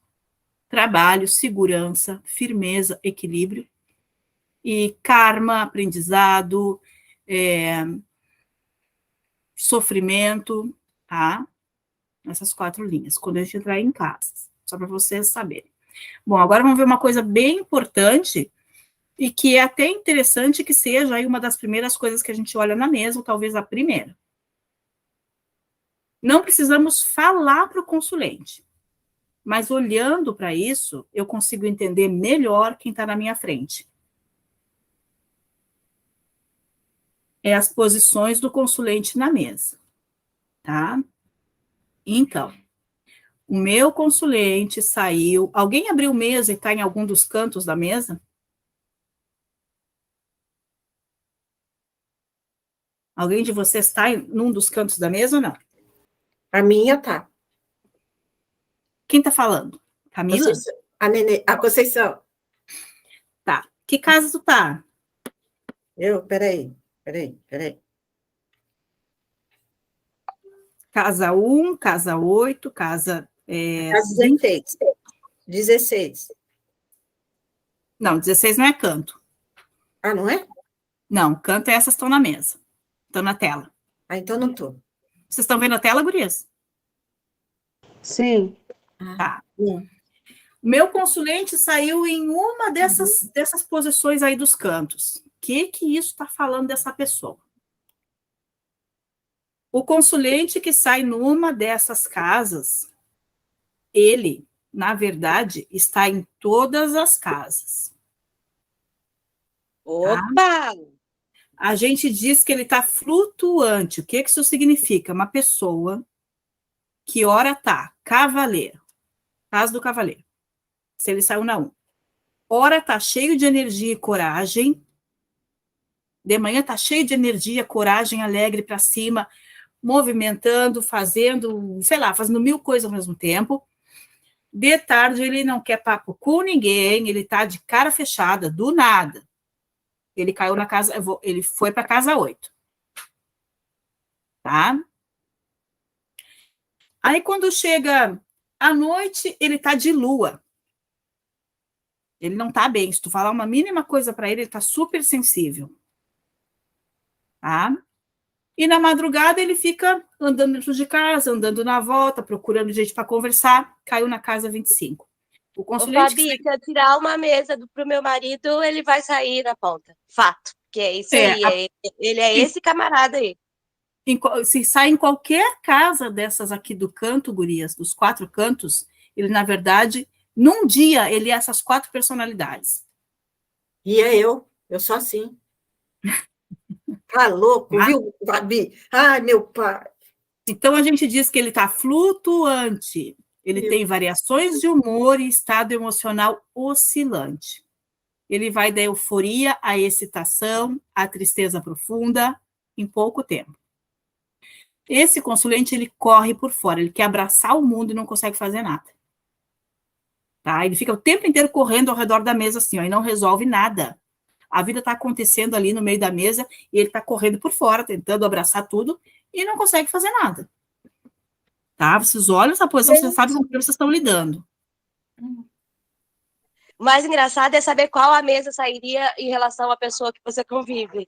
trabalho, segurança, firmeza, equilíbrio, e karma, aprendizado, sofrimento, tá? Essas 4 linhas, quando a gente entrar em casas, só para vocês saberem. Bom, agora vamos ver uma coisa bem importante e que é até interessante que seja aí uma das primeiras coisas que a gente olha na mesa, ou talvez a primeira. Não precisamos falar para o consulente, mas olhando para isso, eu consigo entender melhor quem está na minha frente. É as posições do consulente na mesa, tá? Então, o meu consulente saiu... Alguém abriu mesa e está em algum dos cantos da mesa? Alguém de vocês está num dos cantos da mesa ou não? A minha tá. Quem está falando? Camila? A Conceição. Tá. Que casa tu tá? Peraí. Casa 1, casa 8, casa... Casa 16. 16. Não, 16 não é canto. Ah, não é? Não, canto é essas que estão na mesa. Estão na tela. Ah, então não tô. Vocês estão vendo a tela, gurias? Sim. Tá. Meu consulente saiu em uma dessas posições aí dos cantos. O que isso está falando dessa pessoa? O consulente que sai numa dessas casas, ele, na verdade, está em todas as casas. Opa! Tá? A gente diz que ele está flutuante. O que isso significa? Uma pessoa que ora está cavaleiro, casa do cavaleiro. Se ele saiu na 1. Ora está cheio de energia e coragem. De manhã está cheio de energia, coragem, alegre para cima, movimentando, fazendo, sei lá, fazendo 1000 coisas ao mesmo tempo. De tarde ele não quer papo com ninguém, ele está de cara fechada, do nada. Ele caiu na casa, ele foi para casa 8. Tá? Aí quando chega à noite, ele está de lua. Ele não tá bem. Se tu falar uma mínima coisa para ele tá super sensível. Tá? E na madrugada ele fica andando dentro de casa, andando na volta, procurando gente para conversar. Caiu na casa 25. O Ô, consulente Fabi, se eu tirar uma mesa pro meu marido, ele vai sair na ponta. Fato. Que é isso aí. Ele é esse camarada aí. Se sai em qualquer casa dessas aqui do canto, gurias, dos 4 cantos, ele, na verdade, num dia, ele é essas 4 personalidades. E é eu sou assim. Tá louco, viu, Fabi? Ai, meu pai. Então, a gente diz que ele está flutuante. Ele tem variações de humor e estado emocional oscilante. Ele vai da euforia à excitação, à tristeza profunda, em pouco tempo. Esse consulente, ele corre por fora, ele quer abraçar o mundo e não consegue fazer nada. Tá? Ele fica o tempo inteiro correndo ao redor da mesa assim, ó, e não resolve nada. A vida está acontecendo ali no meio da mesa e ele está correndo por fora, tentando abraçar tudo e não consegue fazer nada. Tá? Vocês olham essa posição, vocês sabem com o que vocês estão lidando. O mais engraçado é saber qual a mesa sairia em relação à pessoa que você convive.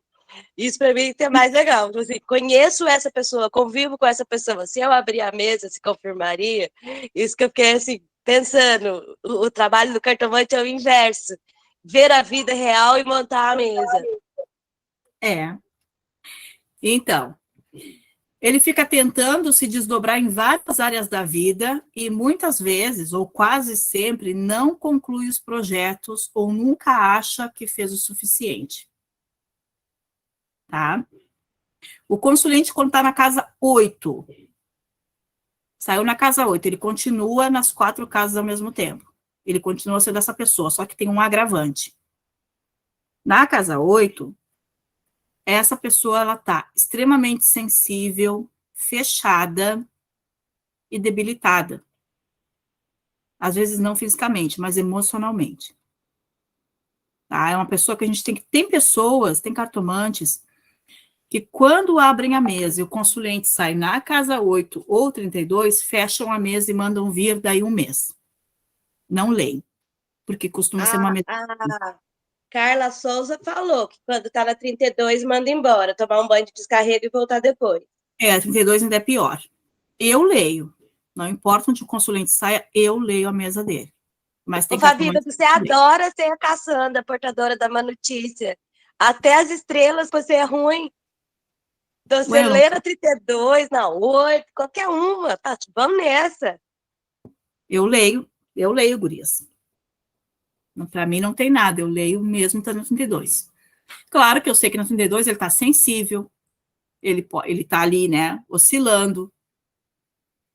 Isso para mim é mais legal. Assim, conheço essa pessoa, convivo com essa pessoa. Se eu abrir a mesa, se confirmaria. Isso que eu fiquei assim, pensando. O trabalho do cartomante é o inverso. Ver a vida real e montar a mesa. É. Então, ele fica tentando se desdobrar em várias áreas da vida e muitas vezes, ou quase sempre, não conclui os projetos ou nunca acha que fez o suficiente. Tá? O consulente, quando está na casa 8, saiu na casa 8, ele continua nas 4 casas ao mesmo tempo. Ele continua sendo essa pessoa, só que tem um agravante. Na casa 8, essa pessoa ela está extremamente sensível, fechada e debilitada. Às vezes não fisicamente, mas emocionalmente. Tá? É uma pessoa que a gente tem que... Tem pessoas, tem cartomantes, que quando abrem a mesa e o consulente sai na casa 8 ou 32, fecham a mesa e mandam vir daí um mês. Não leem, porque costuma ser uma mesa... Carla Souza falou que quando tá na 32, manda embora, tomar um banho de descarrego e voltar depois. A 32 ainda é pior. Eu leio. Não importa onde o consulente saia, eu leio a mesa dele. Mas tem Fabi, você adora ser a caçanda, a portadora da má notícia. Até as estrelas, você é ruim. Então, você lê na 32, na 8, qualquer uma. Tá, vamos nessa. Eu leio, gurias. Para mim não tem nada, eu leio mesmo tá no 32. Claro que eu sei que no 32 ele tá sensível, ele tá ali, né, oscilando,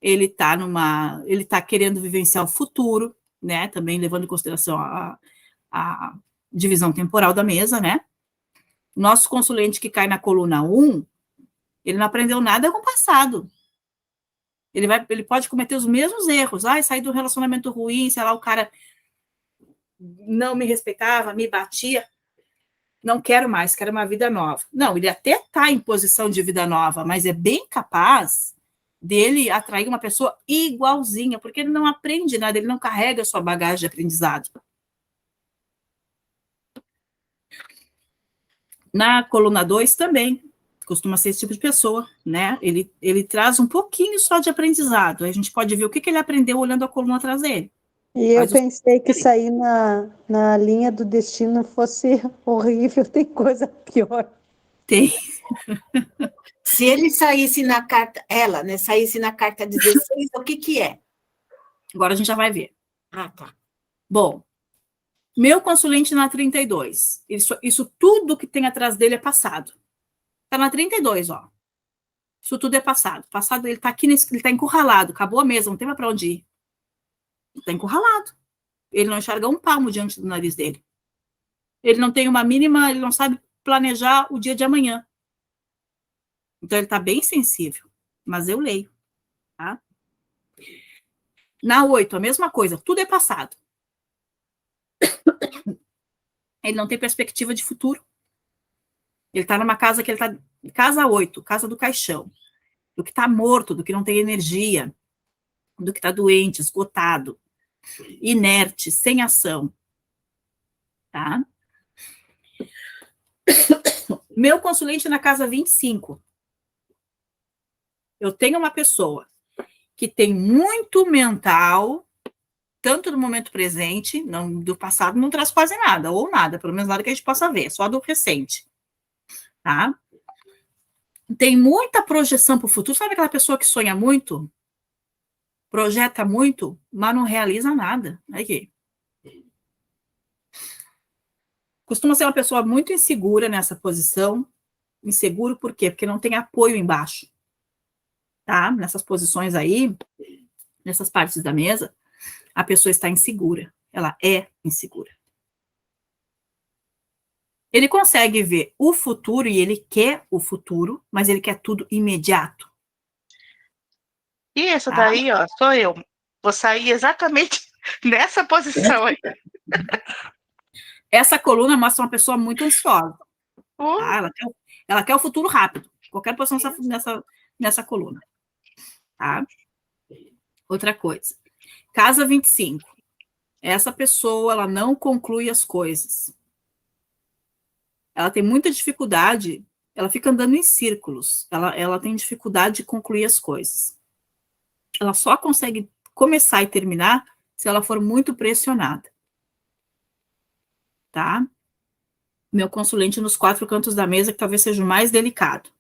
ele tá querendo vivenciar o futuro, né, também levando em consideração a divisão temporal da mesa, né. Nosso consulente que cai na coluna 1, ele não aprendeu nada com o passado. Ele pode cometer os mesmos erros. Sair do relacionamento ruim, sei lá, o cara não me respeitava, me batia. Não quero mais, quero uma vida nova. Não, ele até está em posição de vida nova, mas é bem capaz dele atrair uma pessoa igualzinha, porque ele não aprende nada, ele não carrega a sua bagagem de aprendizado. Na coluna 2 também, costuma ser esse tipo de pessoa, né? Ele traz um pouquinho só de aprendizado. A gente pode ver o que ele aprendeu olhando a coluna atrás dele. E eu pensei que sair na linha do destino fosse horrível, tem coisa pior. Tem. Se ele saísse na carta, ela, né, saísse na carta 16, o que é? Agora a gente já vai ver. Tá. Bom, meu consulente na 32. Isso tudo que tem atrás dele é passado. Tá na 32, ó. Isso tudo é passado. Passado, ele tá aqui, ele tá encurralado. Acabou a mesa, não tem mais pra onde ir. Ele tá encurralado. Ele não enxerga um palmo diante do nariz dele. Ele não tem uma mínima, ele não sabe planejar o dia de amanhã. Então, ele tá bem sensível. Mas eu leio, tá? Na 8, a mesma coisa. Tudo é passado. Ele não tem perspectiva de futuro. Ele tá numa casa que ele tá... Casa 8, casa do caixão. Do que tá morto, do que não tem energia, do que tá doente, esgotado, inerte, sem ação. tá? Meu consulente na casa 25. Eu tenho uma pessoa que tem muito mental, tanto do momento presente, não, do passado não traz quase nada, ou nada, pelo menos nada que a gente possa ver, só do recente, tá? Tem muita projeção para o futuro. Sabe aquela pessoa que sonha muito? Projeta muito, mas não realiza nada. Aqui. Costuma ser uma pessoa muito insegura nessa posição. Inseguro por quê? Porque não tem apoio embaixo. Tá? Nessas posições aí, nessas partes da mesa, a pessoa está insegura. Ela é insegura. Ele consegue ver o futuro e ele quer o futuro, mas ele quer tudo imediato. E essa daí, ó, sou eu. Vou sair exatamente nessa posição aí. Essa coluna mostra uma pessoa muito ansiosa. Tá? Ela quer o futuro rápido. Qualquer posição nessa coluna. Tá? Outra coisa. Casa 25. Essa pessoa, ela não conclui as coisas. Ela tem muita dificuldade, ela fica andando em círculos. Ela tem dificuldade de concluir as coisas. Ela só consegue começar e terminar se ela for muito pressionada. Tá? Meu consulente nos 4 cantos da mesa, que talvez seja o mais delicado.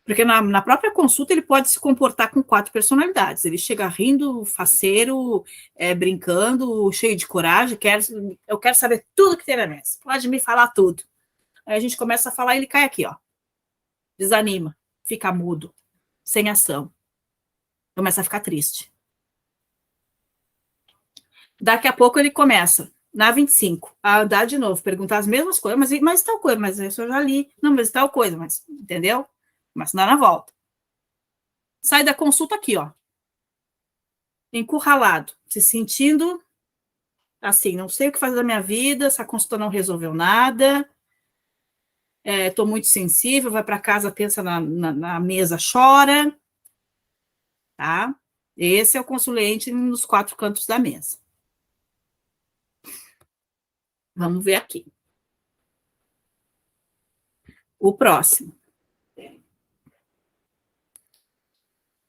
Porque na própria consulta ele pode se comportar com 4 personalidades. Ele chega rindo, faceiro, brincando, cheio de coragem, eu quero saber tudo que tem na mesa. Pode me falar tudo. Aí a gente começa a falar e ele cai aqui, ó. Desanima, fica mudo, sem ação. Começa a ficar triste. Daqui a pouco ele começa, na 25, a andar de novo, perguntar as mesmas coisas, mas tal coisa, mas isso eu já li. Não, mas tal coisa, mas entendeu? Mas não na volta. Sai da consulta aqui, ó. Encurralado, se sentindo assim, não sei o que fazer da minha vida, essa consulta não resolveu nada, estou muito sensível, vai para casa, pensa na mesa, chora. Tá? Esse é o consulente nos 4 cantos da mesa. Vamos ver aqui. O próximo.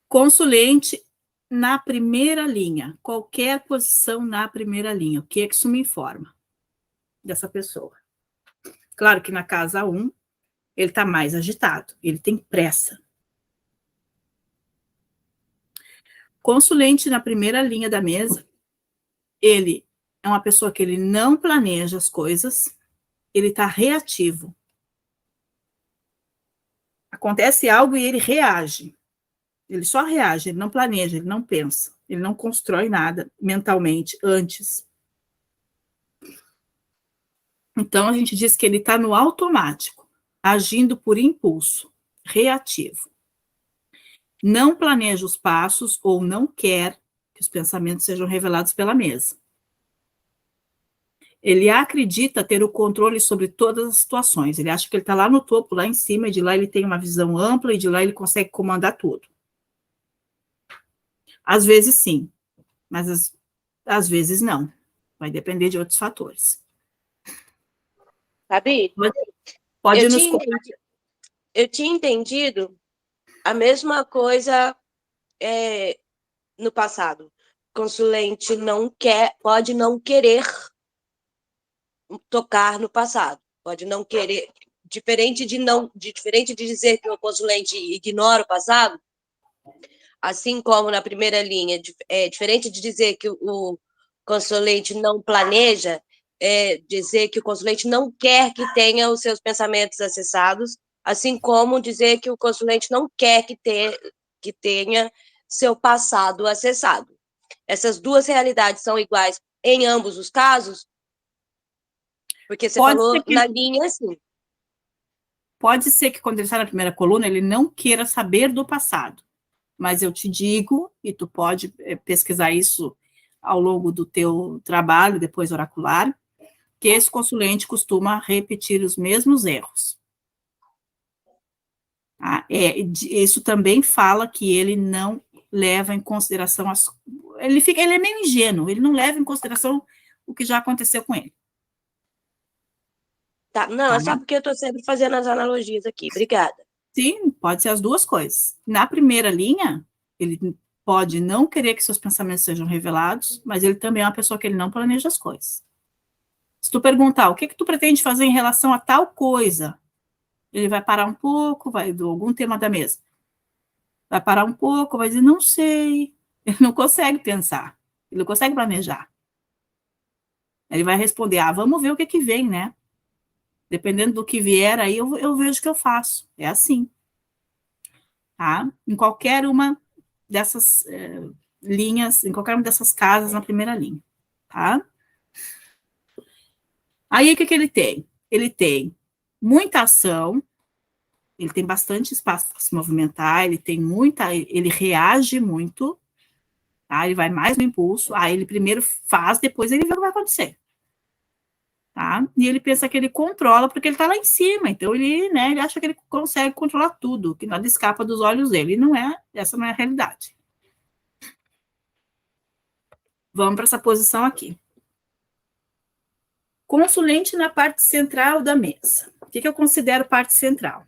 Consulente na primeira linha. Qualquer posição na primeira linha. O que é que isso me informa dessa pessoa? Claro que na casa 1, ele está mais agitado. Ele tem pressa. Consulente na primeira linha da mesa, ele é uma pessoa que ele não planeja as coisas, ele está reativo. Acontece algo e ele reage. Ele só reage, ele não planeja, ele não pensa, ele não constrói nada mentalmente antes. Então, a gente diz que ele está no automático, agindo por impulso, reativo. Não planeja os passos ou não quer que os pensamentos sejam revelados pela mesa. Ele acredita ter o controle sobre todas as situações. Ele acha que ele está lá no topo, lá em cima, e de lá ele tem uma visão ampla, e de lá ele consegue comandar tudo. Às vezes sim, mas às vezes não. Vai depender de outros fatores. Sabe? Pode eu tinha entendido a mesma coisa no passado. Consulente pode não querer tocar no passado, pode não querer, diferente de dizer que o consulente ignora o passado, assim como na primeira linha, diferente de dizer que o consulente não planeja, dizer que o consulente não quer que tenha os seus pensamentos acessados, assim como dizer que o consulente não quer que tenha seu passado acessado. Essas duas realidades são iguais em ambos os casos? Porque você falou na linha assim. Pode ser que quando ele está na primeira coluna, ele não queira saber do passado. Mas eu te digo, e tu pode pesquisar isso ao longo do teu trabalho, depois oracular, que esse consulente costuma repetir os mesmos erros. Isso também fala que ele não leva em consideração ele é meio ingênuo, ele não leva em consideração o que já aconteceu com ele. Tá, não, é só porque eu estou sempre fazendo as analogias aqui. Obrigada. Sim, pode ser as duas coisas. Na primeira linha, ele pode não querer que seus pensamentos sejam revelados, mas ele também é uma pessoa que ele não planeja as coisas. Se tu perguntar o que tu pretende fazer em relação a tal coisa, ele vai parar um pouco, vai do algum tema da mesa. Vai parar um pouco, vai dizer, não sei. Ele não consegue pensar, ele não consegue planejar. Ele vai responder, vamos ver o que vem, né? Dependendo do que vier, aí eu vejo o que eu faço. É assim. Tá? Em qualquer uma dessas linhas, em qualquer uma dessas casas na primeira linha. Tá? Aí, o que ele tem? Ele tem muita ação, ele tem bastante espaço para se movimentar, ele reage muito, tá? Ele vai mais no impulso, ele primeiro faz, depois ele vê o que vai acontecer. Tá? E ele pensa que ele controla porque ele está lá em cima, então ele acha que ele consegue controlar tudo, que nada escapa dos olhos dele. Essa não é a realidade. Vamos para essa posição aqui. Consulente na parte central da mesa. O que eu considero parte central?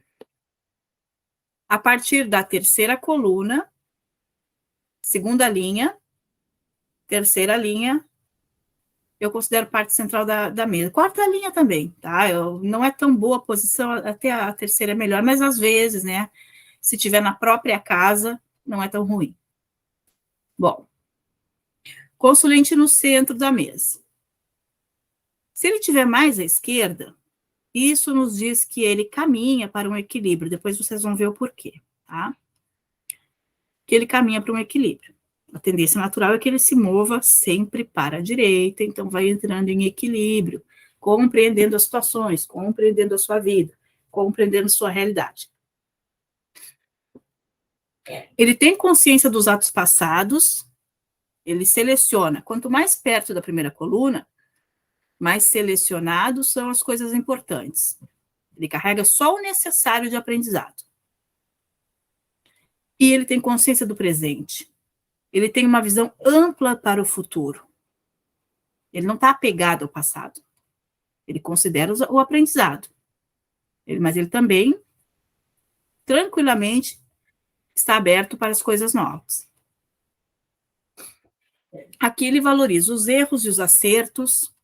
A partir da terceira coluna, segunda linha, terceira linha, eu considero parte central da mesa. Quarta linha também, tá? Não é tão boa a posição, até a terceira é melhor, mas às vezes, né? Se tiver na própria casa, não é tão ruim. Bom, consulente no centro da mesa. Se ele tiver mais à esquerda, isso nos diz que ele caminha para um equilíbrio. Depois vocês vão ver o porquê, tá? Que ele caminha para um equilíbrio. A tendência natural é que ele se mova sempre para a direita, então vai entrando em equilíbrio, compreendendo as situações, compreendendo a sua vida, compreendendo sua realidade. Ele tem consciência dos atos passados, ele seleciona. Quanto mais perto da primeira coluna, mais selecionados são as coisas importantes. Ele carrega só o necessário de aprendizado. E ele tem consciência do presente. Ele tem uma visão ampla para o futuro. Ele não está apegado ao passado. Ele considera o aprendizado. Mas ele também, tranquilamente, está aberto para as coisas novas. Aqui ele valoriza os erros e os acertos.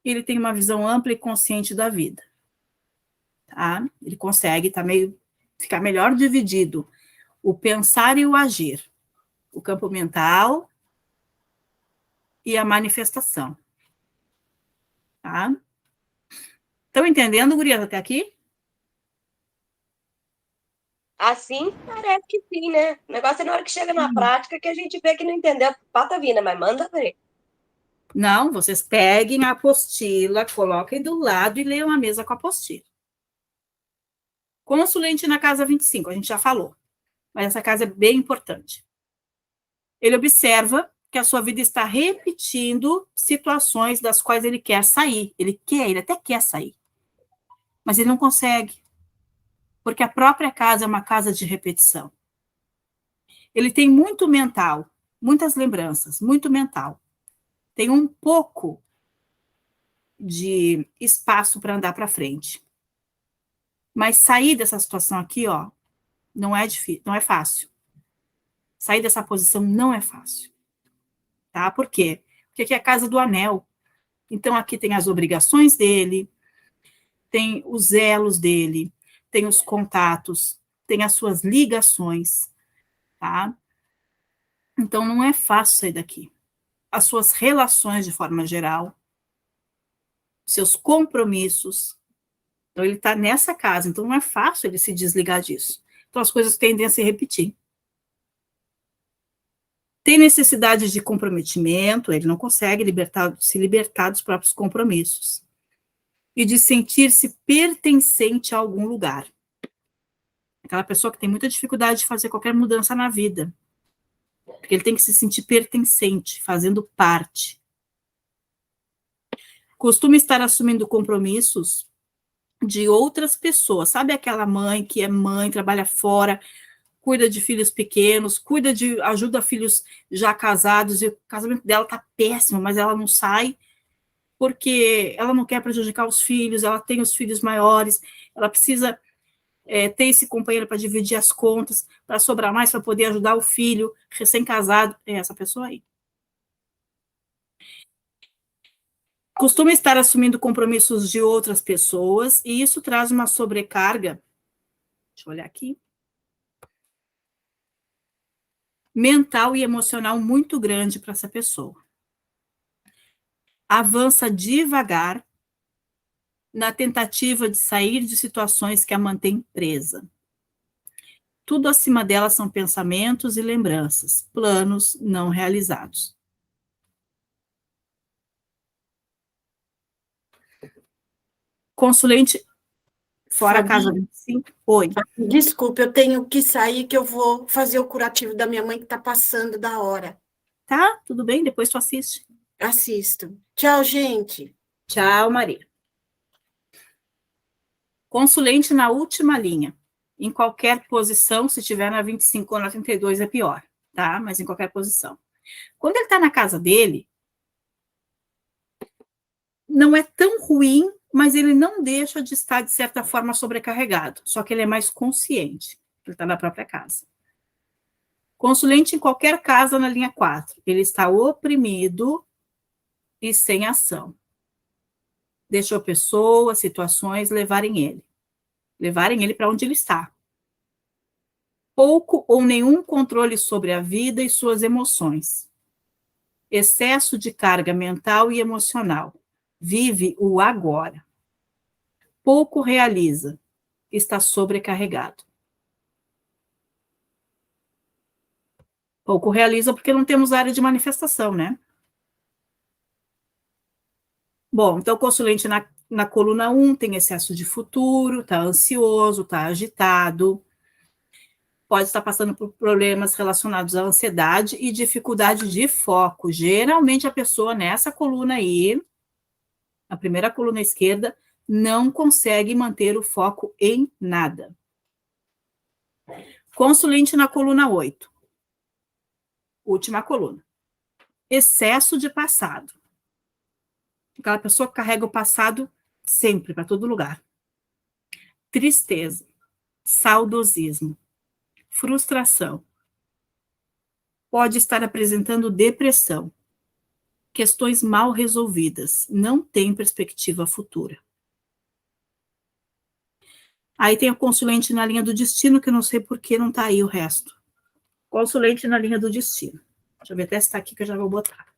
Ele tem uma visão ampla e consciente da vida. Tá? Ele consegue ficar melhor dividido o pensar e o agir. O campo mental e a manifestação. Tá? Estão entendendo, gurias, até aqui? Assim parece que sim, né? O negócio é na hora que chega na prática que a gente vê que não entendeu pata vida, mas manda ver. Não, vocês peguem a apostila, coloquem do lado e leiam a mesa com a apostila. Consulente na casa 25, a gente já falou, mas essa casa é bem importante. Ele observa que a sua vida está repetindo situações das quais ele quer sair. Ele até quer sair, mas ele não consegue, porque a própria casa é uma casa de repetição. Ele tem muito mental, muitas lembranças, muito mental. Tem um pouco de espaço para andar para frente. Mas sair dessa situação aqui, não é difícil, não é fácil. Sair dessa posição não é fácil. Tá? Por quê? Porque aqui é a casa do anel. Então, aqui tem as obrigações dele, tem os elos dele, tem os contatos, tem as suas ligações, tá? Então, não é fácil sair daqui. As suas relações de forma geral, seus compromissos. Então, ele está nessa casa, então não é fácil ele se desligar disso. Então, as coisas tendem a se repetir. Tem necessidade de comprometimento, ele não consegue se libertar dos próprios compromissos. E de sentir-se pertencente a algum lugar. Aquela pessoa que tem muita dificuldade de fazer qualquer mudança na vida. Porque ele tem que se sentir pertencente, fazendo parte. Costuma estar assumindo compromissos de outras pessoas. Sabe aquela mãe que é mãe, trabalha fora, cuida de filhos pequenos, ajuda filhos já casados, e o casamento dela tá péssimo, mas ela não sai, porque ela não quer prejudicar os filhos, ela tem os filhos maiores, ela precisa ter esse companheiro para dividir as contas, para sobrar mais, para poder ajudar o filho recém-casado, é essa pessoa aí. Costuma estar assumindo compromissos de outras pessoas, e isso traz uma sobrecarga, deixa eu olhar aqui, mental e emocional muito grande para essa pessoa. Avança devagar na tentativa de sair de situações que a mantém presa. Tudo acima dela são pensamentos e lembranças, planos não realizados. Consulente fora a casa 25. Oi. Desculpa, eu tenho que sair, que eu vou fazer o curativo da minha mãe, que está passando da hora. Tá, tudo bem, depois tu assiste. Assisto. Tchau, gente. Tchau, Maria. Consulente na última linha. Em qualquer posição, se tiver na 25 ou na 32 é pior, tá? Mas em qualquer posição. Quando ele está na casa dele, não é tão ruim, mas ele não deixa de estar, de certa forma, sobrecarregado. Só que ele é mais consciente. Ele está na própria casa. Consulente em qualquer casa na linha 4. Ele está oprimido e sem ação. Deixou pessoas, situações levarem ele para onde ele está. Pouco ou nenhum controle sobre a vida e suas emoções. Excesso de carga mental e emocional. Vive o agora. Pouco realiza. Está sobrecarregado. Pouco realiza porque não temos área de manifestação, né? Bom, então o consulente na coluna 1 tem excesso de futuro, está ansioso, está agitado, pode estar passando por problemas relacionados à ansiedade e dificuldade de foco. Geralmente a pessoa nessa coluna aí, a primeira coluna esquerda, não consegue manter o foco em nada. Consulente na coluna 8. Última coluna. Excesso de passado. Aquela pessoa que carrega o passado sempre, para todo lugar. Tristeza, saudosismo, frustração. Pode estar apresentando depressão, questões mal resolvidas, não tem perspectiva futura. Aí tem o consulente na linha do destino, que eu não sei por que não está aí o resto. Consulente na linha do destino. Deixa eu ver até se está aqui que eu já vou botar.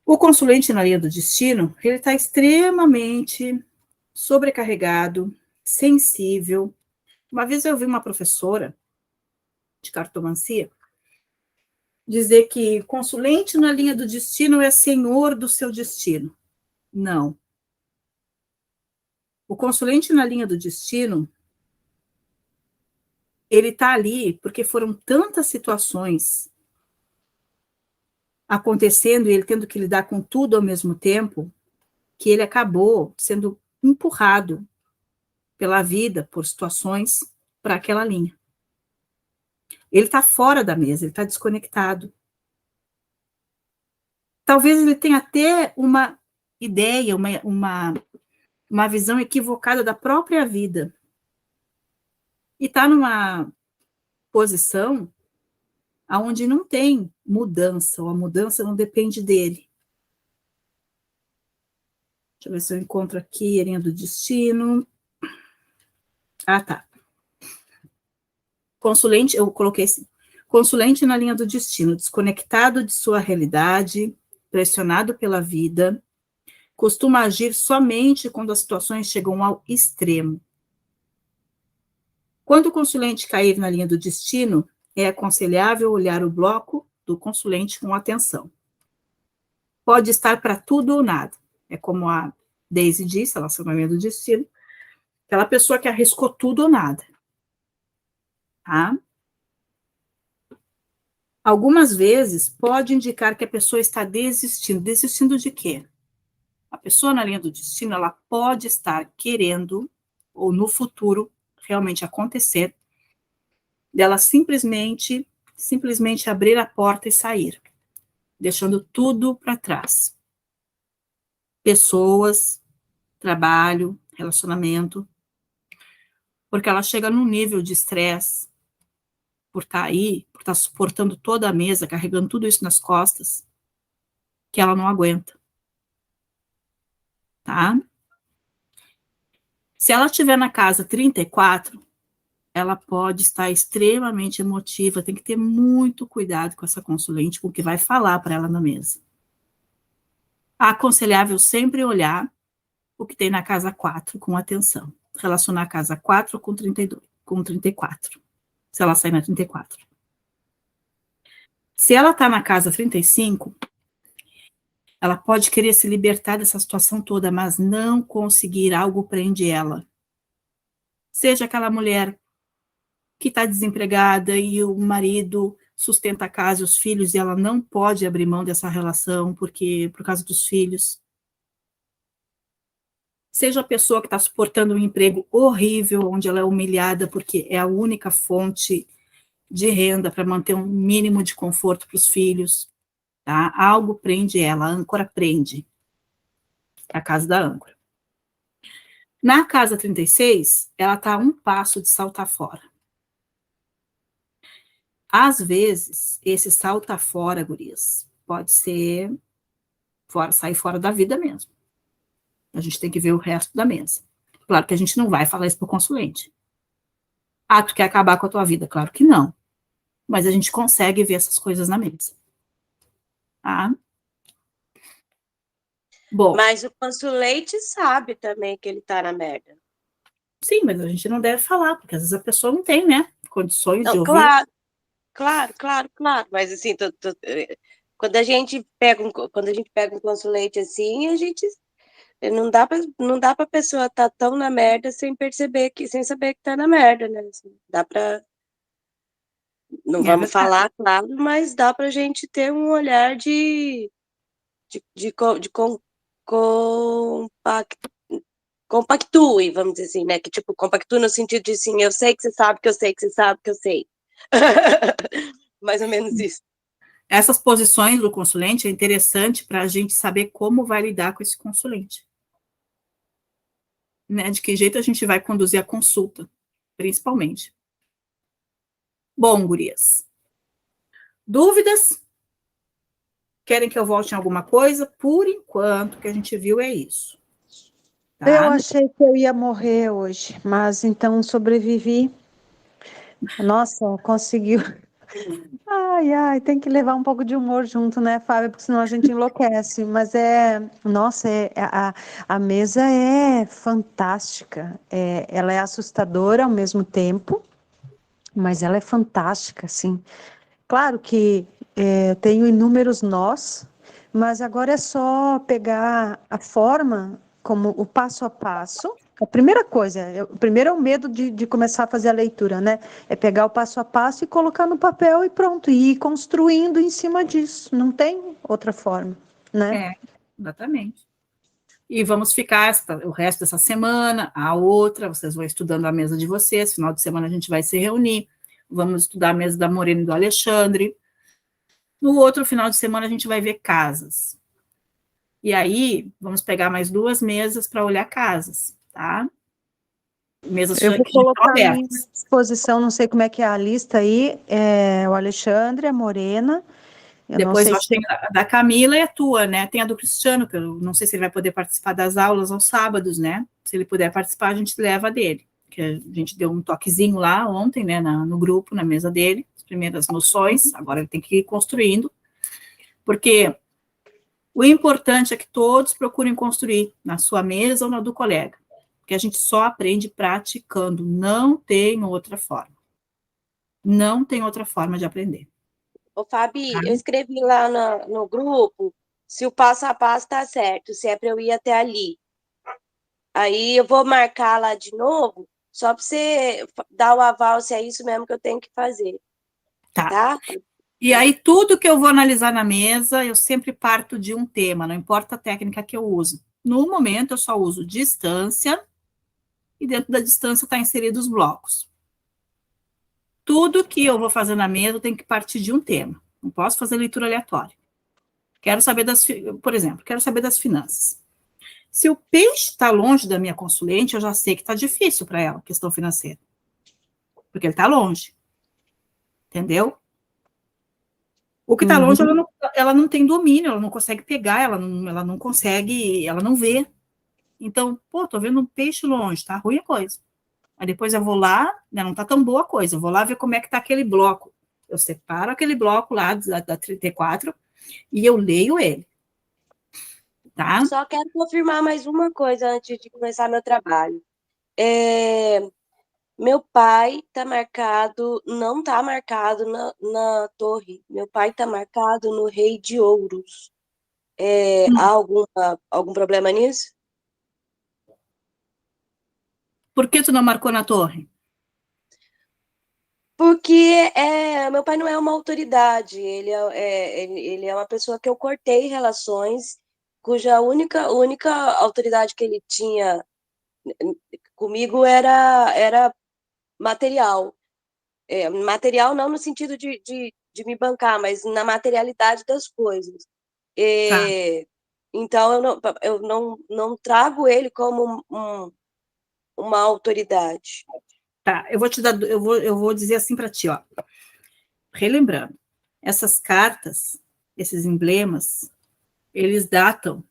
O consulente na linha do destino, ele está extremamente sobrecarregado, sensível. Uma vez eu vi uma professora de cartomancia dizer que consulente na linha do destino é senhor do seu destino. Não. O consulente na linha do destino, ele está ali porque foram tantas situações acontecendo e ele tendo que lidar com tudo ao mesmo tempo, que ele acabou sendo empurrado pela vida, por situações, para aquela linha. Ele está fora da mesa, ele está desconectado. Talvez ele tenha até uma ideia, uma visão equivocada da própria vida. E está numa posição onde não tem mudança, ou a mudança não depende dele. Deixa eu ver se eu encontro aqui a linha do destino. Ah, tá. Consulente, eu coloquei assim, consulente na linha do destino, desconectado de sua realidade, pressionado pela vida, costuma agir somente quando as situações chegam ao extremo. Quando o consulente cair na linha do destino, é aconselhável olhar o bloco do consulente com atenção. Pode estar para tudo ou nada. É como a Daisy disse, ela saiu na linha do destino, aquela pessoa que arriscou tudo ou nada. Tá? Algumas vezes pode indicar que a pessoa está desistindo. Desistindo de quê? A pessoa na linha do destino, ela pode estar querendo, ou no futuro, realmente acontecer, dela simplesmente abrir a porta e sair. deixando tudo para trás. Pessoas, trabalho, relacionamento, porque ela chega num nível de estresse por estar aí, por estar suportando toda a mesa, carregando tudo isso nas costas, que ela não aguenta, tá? Se ela estiver na casa 34, ela pode estar extremamente emotiva, tem que ter muito cuidado com essa consulente, com o que vai falar para ela na mesa. Aconselhável sempre olhar o que tem na casa 4 com atenção. Relacionar a casa 4 com 32, com 34. Se ela sair na 34. Se ela está na casa 35, ela pode querer se libertar dessa situação toda, mas não conseguir, algo prende ela. Seja aquela mulher que está desempregada e o marido sustenta a casa e os filhos e ela não pode abrir mão dessa relação por causa dos filhos. Seja a pessoa que está suportando um emprego horrível, onde ela é humilhada porque é a única fonte de renda para manter um mínimo de conforto para os filhos. Tá? Algo prende ela, a âncora prende. É a casa da âncora. Na casa 36, ela está a um passo de saltar fora. Às vezes, esse saltar fora, gurias, pode ser sair fora da vida mesmo. A gente tem que ver o resto da mesa. Claro que a gente não vai falar isso para o consulente. Ah, tu quer acabar com a tua vida? Claro que não. Mas a gente consegue ver essas coisas na mesa. Tá? Bom. Mas o consulente sabe também que ele tá na merda. Sim, mas a gente não deve falar, porque às vezes a pessoa não tem, né, condições de ouvir. Claro. Mas assim, quando a gente pega um consulente assim, a gente não dá para pessoa estar tão na merda sem saber que tá na merda, né? Assim, dá para não vamos falar, claro, mas dá pra gente ter um olhar de compactue, vamos dizer assim, né? Que tipo, compactue no sentido de assim, eu sei que você sabe que eu sei que você sabe que eu sei. Mais ou menos isso. Essas posições do consulente é interessante para a gente saber como vai lidar com esse consulente. Né? De que jeito a gente vai conduzir a consulta, principalmente. Bom, gurias. Dúvidas? Querem que eu volte em alguma coisa? Por enquanto, o que a gente viu é isso. Tá? Eu achei que eu ia morrer hoje, mas então sobrevivi. Nossa, conseguiu. Ai, tem que levar um pouco de humor junto, né, Fábio? Porque senão a gente enlouquece. Mas nossa, a mesa é fantástica. Ela é assustadora ao mesmo tempo, mas ela é fantástica, assim. Claro que eu tenho inúmeros nós, mas agora é só pegar a forma, como o passo a passo. A primeira coisa, o primeiro é o medo de começar a fazer a leitura, né? É pegar o passo a passo e colocar no papel e pronto, e ir construindo em cima disso. Não tem outra forma, né? Exatamente. E vamos ficar o resto dessa semana, a outra, vocês vão estudando a mesa de vocês, final de semana a gente vai se reunir, vamos estudar a mesa da Morena e do Alexandre. No outro final de semana a gente vai ver casas. E aí, vamos pegar mais 2 mesas para olhar casas, tá? Mesas Eu vou que já estão colocar à minha abertas. disposição, não sei como é que é a lista aí, o Alexandre, a Morena. Depois eu acho que tem a da Camila e a tua, né? Tem a do Cristiano, que eu não sei se ele vai poder participar das aulas aos sábados, né? Se ele puder participar, a gente leva a dele. Que a gente deu um toquezinho lá ontem, né? No grupo, na mesa dele, as primeiras noções. Agora ele tem que ir construindo. Porque o importante é que todos procurem construir na sua mesa ou na do colega. Porque a gente só aprende praticando. Não tem outra forma. Não tem outra forma de aprender. Ô, Fabi, eu escrevi lá no grupo se o passo a passo tá certo, se é para eu ir até ali. Aí eu vou marcar lá de novo, só para você dar o aval se é isso mesmo que eu tenho que fazer. Tá? E aí, tudo que eu vou analisar na mesa, eu sempre parto de um tema, não importa a técnica que eu uso. No momento, eu só uso distância, e dentro da distância está inserido os blocos. Tudo que eu vou fazer na mesa, eu tenho que partir de um tema. Não posso fazer leitura aleatória. Por exemplo, quero saber das finanças. Se o peixe está longe da minha consulente, eu já sei que está difícil para ela, questão financeira. Porque ele está longe. Entendeu? O que está longe, ela não tem domínio, ela não consegue pegar, ela não consegue, ela não vê. Então, tô vendo um peixe longe, tá ruim a coisa. Aí depois eu vou lá, né, não tá tão boa a coisa, eu vou lá ver como é que tá aquele bloco. Eu separo aquele bloco lá da 34 e eu leio ele. Tá? Só quero confirmar mais uma coisa antes de começar meu trabalho. Meu pai está marcado, não está marcado na torre. Meu pai está marcado no Rei de Ouros. Há algum problema nisso? Por que tu não marcou na torre? Porque meu pai não é uma autoridade, ele é uma pessoa que eu cortei relações, cuja única autoridade que ele tinha comigo era material. Material não no sentido de me bancar, mas na materialidade das coisas. Então, eu não trago ele como uma autoridade. Tá, eu vou dizer assim para ti, ó. Relembrando, essas cartas, esses emblemas, eles datam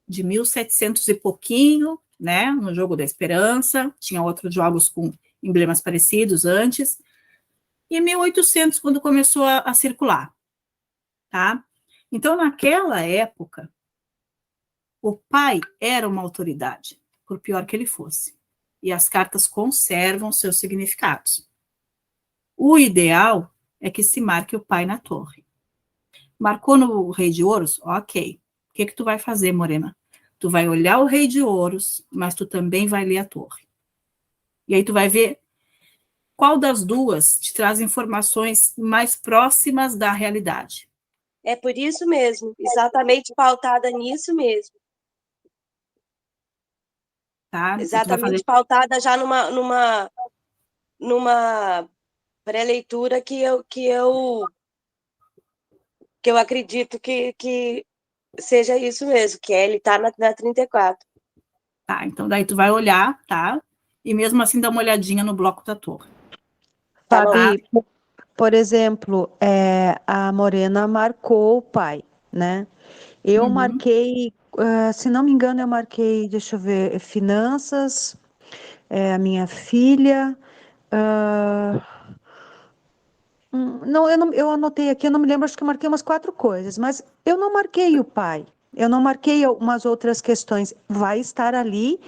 de 1700 e pouquinho, né, no Jogo da Esperança, tinha outros jogos com emblemas parecidos antes, e 1800, quando começou a circular, tá? Então, naquela época, o pai era uma autoridade, por pior que ele fosse, e as cartas conservam seus significados. O ideal é que se marque o pai na torre. Marcou no Rei de Ouros? Ok. O que tu vai fazer, Morena? Tu vai olhar o Rei de Ouros, mas tu também vai ler a torre. E aí tu vai ver qual das duas te traz informações mais próximas da realidade. É por isso mesmo, exatamente pautada nisso mesmo. Tá? Exatamente pautada já numa pré-leitura que eu acredito que seja isso mesmo, que ele está na 34. Tá, então daí tu vai olhar, tá? E mesmo assim dá uma olhadinha no bloco da torre. Fabi, por exemplo, a Morena marcou o pai, né? Eu marquei, se não me engano, eu marquei, deixa eu ver, finanças, a minha filha. Eu anotei aqui, eu não me lembro, acho que eu marquei umas 4 coisas, mas eu não marquei o pai, eu não marquei umas outras questões. Vai estar ali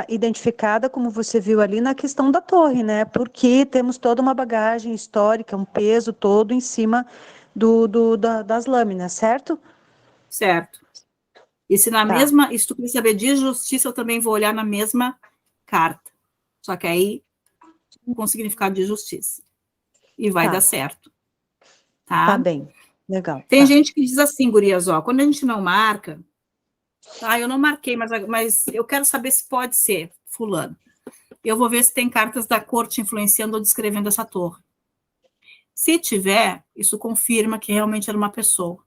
identificada, como você viu ali, na questão da torre, né? Porque temos toda uma bagagem histórica, um peso todo em cima das lâminas, certo? Certo. E se se tu quer saber de justiça, eu também vou olhar na mesma carta. Só que aí, com significado de justiça. E vai dar certo. Tá bem, legal. Tem gente que diz assim, gurias, ó, quando a gente não marca, eu não marquei, mas eu quero saber se pode ser fulano. Eu vou ver se tem cartas da corte influenciando ou descrevendo essa torre. Se tiver, isso confirma que realmente era uma pessoa,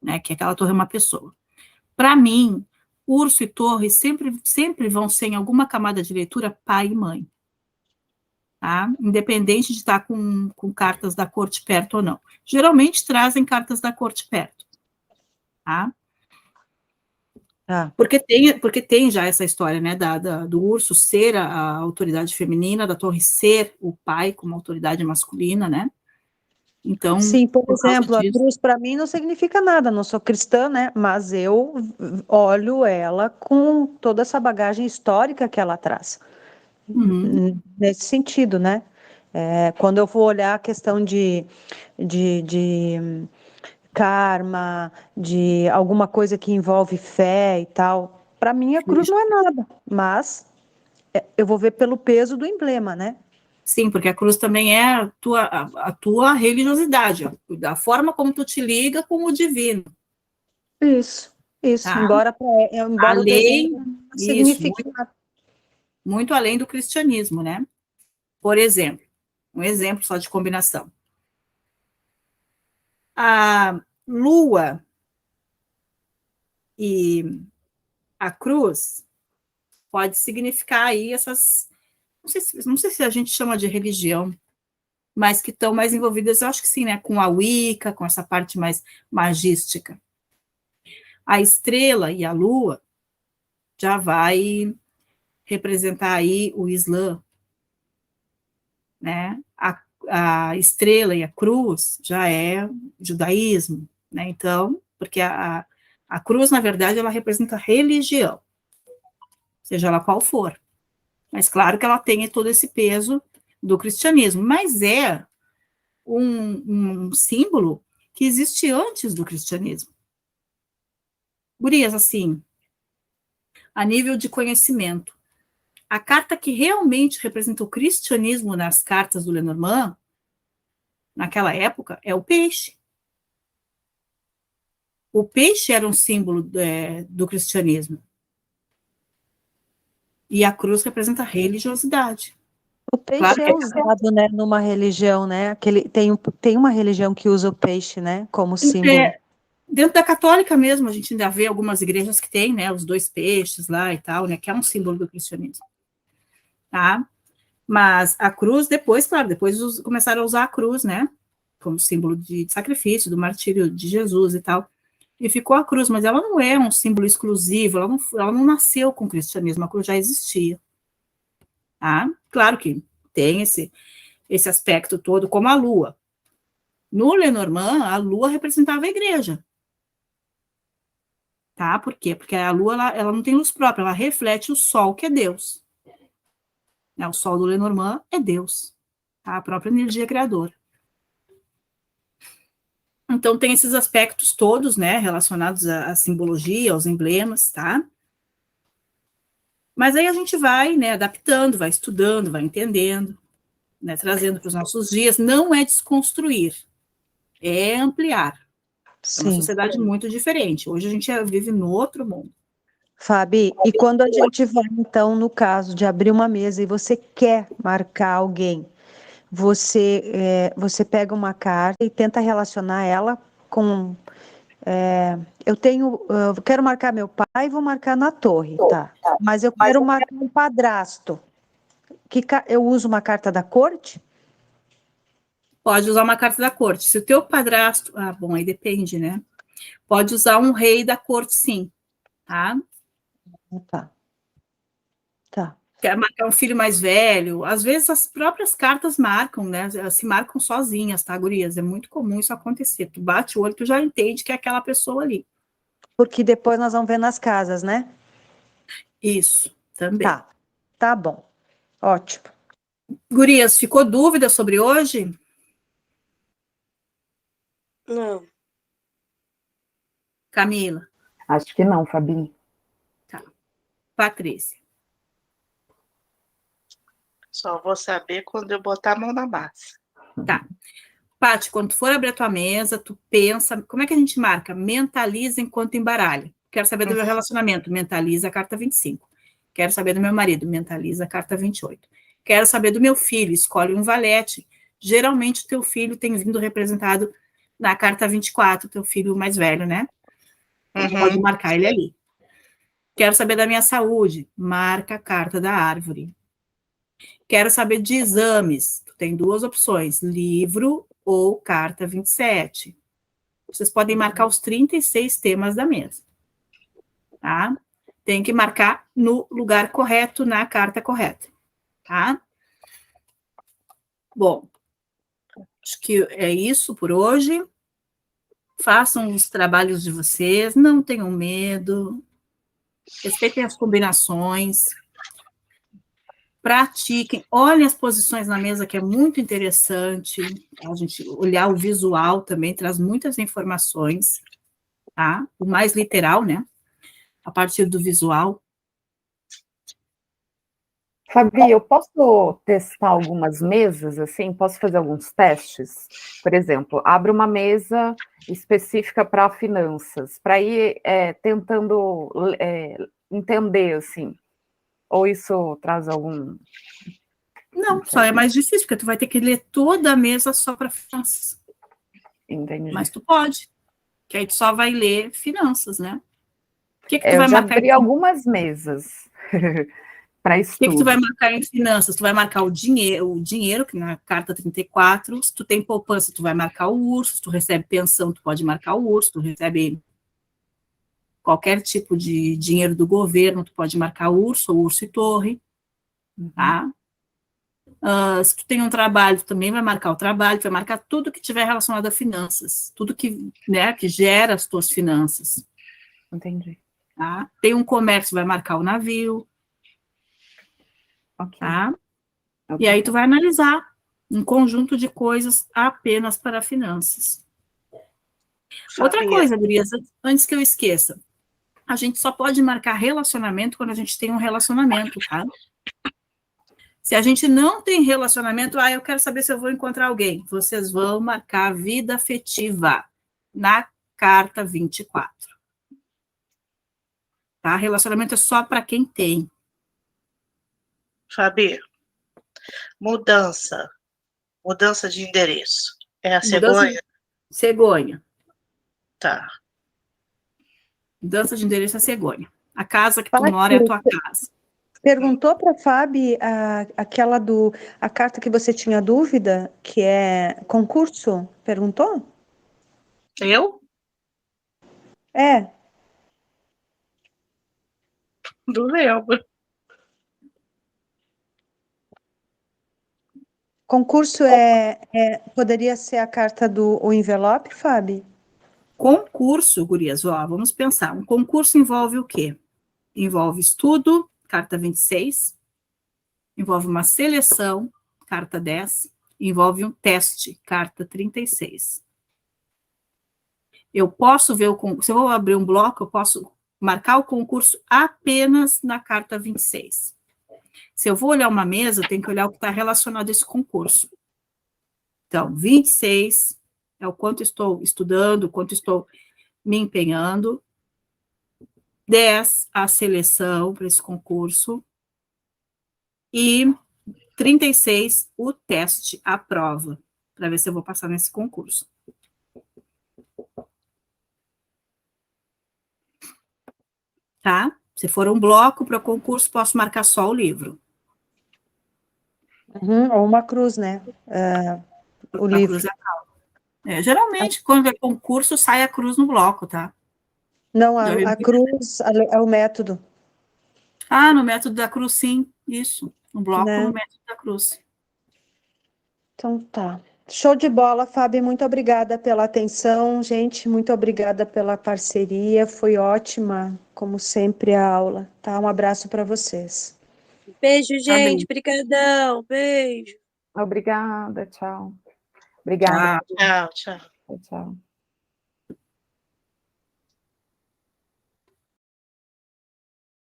né? Que aquela torre é uma pessoa. Para mim, urso e torre sempre vão ser em alguma camada de leitura pai e mãe. Tá? Independente de estar com cartas da corte perto ou não. Geralmente trazem cartas da corte perto. Tá? Porque tem já essa história, né, do urso ser a autoridade feminina, da torre ser o pai como autoridade masculina, né? Então, sim, por exemplo, a cruz para mim não significa nada, não sou cristã, né? Mas eu olho ela com toda essa bagagem histórica que ela traz. Nesse sentido, né? Quando eu vou olhar a questão de karma, de alguma coisa que envolve fé e tal, para mim a cruz não é nada, mas eu vou ver pelo peso do emblema, né? Sim, porque a cruz também é a tua religiosidade, ó, da forma como tu te liga com o divino. Isso. Tá? Embora o desenho não signifique nada. Muito além do cristianismo, né? Por exemplo, um exemplo só de combinação. A lua e a cruz pode significar aí essas, não sei se a gente chama de religião, mas que estão mais envolvidas, eu acho que sim, né, com a Wicca, com essa parte mais magística. A estrela e a lua já vai representar aí o Islã, né? A estrela e a cruz já é judaísmo, né? Então, porque a cruz, na verdade, ela representa religião, seja ela qual for. Mas claro que ela tem todo esse peso do cristianismo, mas é um símbolo que existe antes do cristianismo. Gurias, assim, a nível de conhecimento, a carta que realmente representa o cristianismo nas cartas do Lenormand, naquela época, é o peixe. O peixe era um símbolo do cristianismo. E a cruz representa a religiosidade. O peixe Claro que é usado, né, numa religião, né? Tem uma religião que usa o peixe, né, como símbolo. Dentro da católica mesmo, a gente ainda vê algumas igrejas que tem, né, os 2 peixes lá e tal, né, que é um símbolo do cristianismo. Tá? Mas a cruz, depois, claro, depois começaram a usar a cruz, né, como símbolo de sacrifício, do martírio de Jesus e tal. E ficou a cruz, mas ela não é um símbolo exclusivo, ela não nasceu com o cristianismo, a cruz já existia. Tá? Claro que tem esse aspecto todo, como a lua. No Lenormand, a lua representava a igreja. Tá? Por quê? Porque a lua ela não tem luz própria, ela reflete o sol, que é Deus. O sol do Lenormand é Deus, tá? A própria energia criadora. Então, tem esses aspectos todos, né, relacionados à simbologia, aos emblemas, tá? Mas aí a gente vai, né, adaptando, vai estudando, vai entendendo, né, trazendo para os nossos dias. Não é desconstruir, é ampliar. É uma Sim. sociedade muito diferente. Hoje a gente vive no outro mundo. Fabi, e quando a gente vai, então, no caso de abrir uma mesa e você quer marcar alguém, você pega uma carta e tenta relacionar ela com. Eu quero marcar meu pai e vou marcar na torre, tá? Mas eu quero marcar um padrasto. Eu uso uma carta da corte? Pode usar uma carta da corte. Se o teu padrasto... Ah, bom, aí depende, né? Pode usar um rei da corte, sim. Tá? Tá. Tá. Quer marcar um filho mais velho. Às vezes as próprias cartas marcam, né? Elas se marcam sozinhas, tá, gurias? É muito comum isso acontecer. Tu bate o olho, tu já entende que é aquela pessoa ali. Porque depois nós vamos ver nas casas, né? Isso, também. Tá. Tá bom. Ótimo. Gurias, ficou dúvida sobre hoje? Não. Camila? Acho que não, Fabi. Tá. Patrícia? Só vou saber quando eu botar a mão na massa. Tá. Paty, quando tu for abrir a tua mesa, tu pensa, como é que a gente marca? Mentaliza enquanto embaralha. Quero saber do meu relacionamento, mentaliza a carta 25. Quero saber do meu marido, mentaliza a carta 28. Quero saber do meu filho, escolhe um valete. Geralmente o teu filho tem vindo representado na carta 24, teu filho mais velho, né? Pode marcar ele ali. Quero saber da minha saúde, marca a carta da árvore. Quero saber de exames, tu tem 2 opções, livro ou carta 27. Vocês podem marcar os 36 temas da mesa. Tá? Tem que marcar no lugar correto, na carta correta. Tá? Bom, acho que é isso por hoje. Façam os trabalhos de vocês, não tenham medo, respeitem as combinações, pratiquem, olhem as posições na mesa, que é muito interessante, a gente olhar o visual também traz muitas informações, tá? O mais literal, né? A partir do visual. Fabi, eu posso testar algumas mesas, assim? Posso fazer alguns testes? Por exemplo, abro uma mesa específica para finanças, para ir tentando entender, assim. Ou isso traz algum... Não, só é mais difícil, porque tu vai ter que ler toda a mesa só para finanças. Entendi. Mas tu pode, que aí tu só vai ler finanças, né? O que tu Eu vai já marcar? abri algumas mesas para O que tu estudo. vai marcar em finanças? Tu vai marcar o dinheiro, que na carta 34, se tu tem poupança, tu vai marcar o urso, se tu recebe pensão, tu pode marcar o urso, se tu recebe qualquer tipo de dinheiro do governo, tu pode marcar o urso ou urso e torre, tá? Se tu tem um trabalho, tu também vai marcar o trabalho, tu vai marcar tudo que tiver relacionado a finanças, tudo que, né, que gera as tuas finanças, Entendi. tá? Tem um comércio, vai marcar o navio, Ok. tá? Ok. E aí tu vai analisar um conjunto de coisas apenas para finanças. Outra Fabia, coisa, gurias, antes que eu esqueça, a gente só pode marcar relacionamento quando a gente tem um relacionamento, tá? Se a gente não tem relacionamento, eu quero saber se eu vou encontrar alguém. Vocês vão marcar vida afetiva na carta 24. Tá? Relacionamento é só para quem tem. Fabia, mudança de endereço. É a Mudança cegonha? de cegonha. Tá. Mudança de endereço é cegonha. A casa que tu Fábio, mora é a tua casa. perguntou para a Fábio aquela a carta que você tinha dúvida, que é concurso? Perguntou? Eu? É, Não lembro. concurso poderia ser a carta do o envelope, Fábio? Concurso, gurias, ó, vamos pensar. Um concurso envolve o quê? Envolve estudo, carta 26, envolve uma seleção, carta 10, envolve um teste, carta 36. Eu posso ver o concurso, se eu vou abrir um bloco, eu posso marcar o concurso apenas na carta 26. Se eu vou olhar uma mesa, eu tenho que olhar o que está relacionado a esse concurso. Então, 26 é o quanto estou estudando, o quanto estou me empenhando. 10, a seleção para esse concurso. E 36, o teste, a prova, para ver se eu vou passar nesse concurso. Tá? Se for um bloco para o concurso, posso marcar só o livro. Ou uma cruz, né? O A livro. cruz geralmente, quando é concurso, sai a cruz no bloco, tá? Não, Já vi a muita- cruz é o método, no método da cruz, sim, isso. No bloco, né? no método da cruz. Então tá. Show de bola, Fábio. Muito obrigada pela atenção, gente. Muito obrigada pela parceria. Foi ótima, como sempre, a aula. Tá? Um abraço para vocês. Beijo, Tá gente. bem. Brigadão. Beijo. Obrigada, tchau. Obrigada. Tchau. Tchau, tchau. Tchau.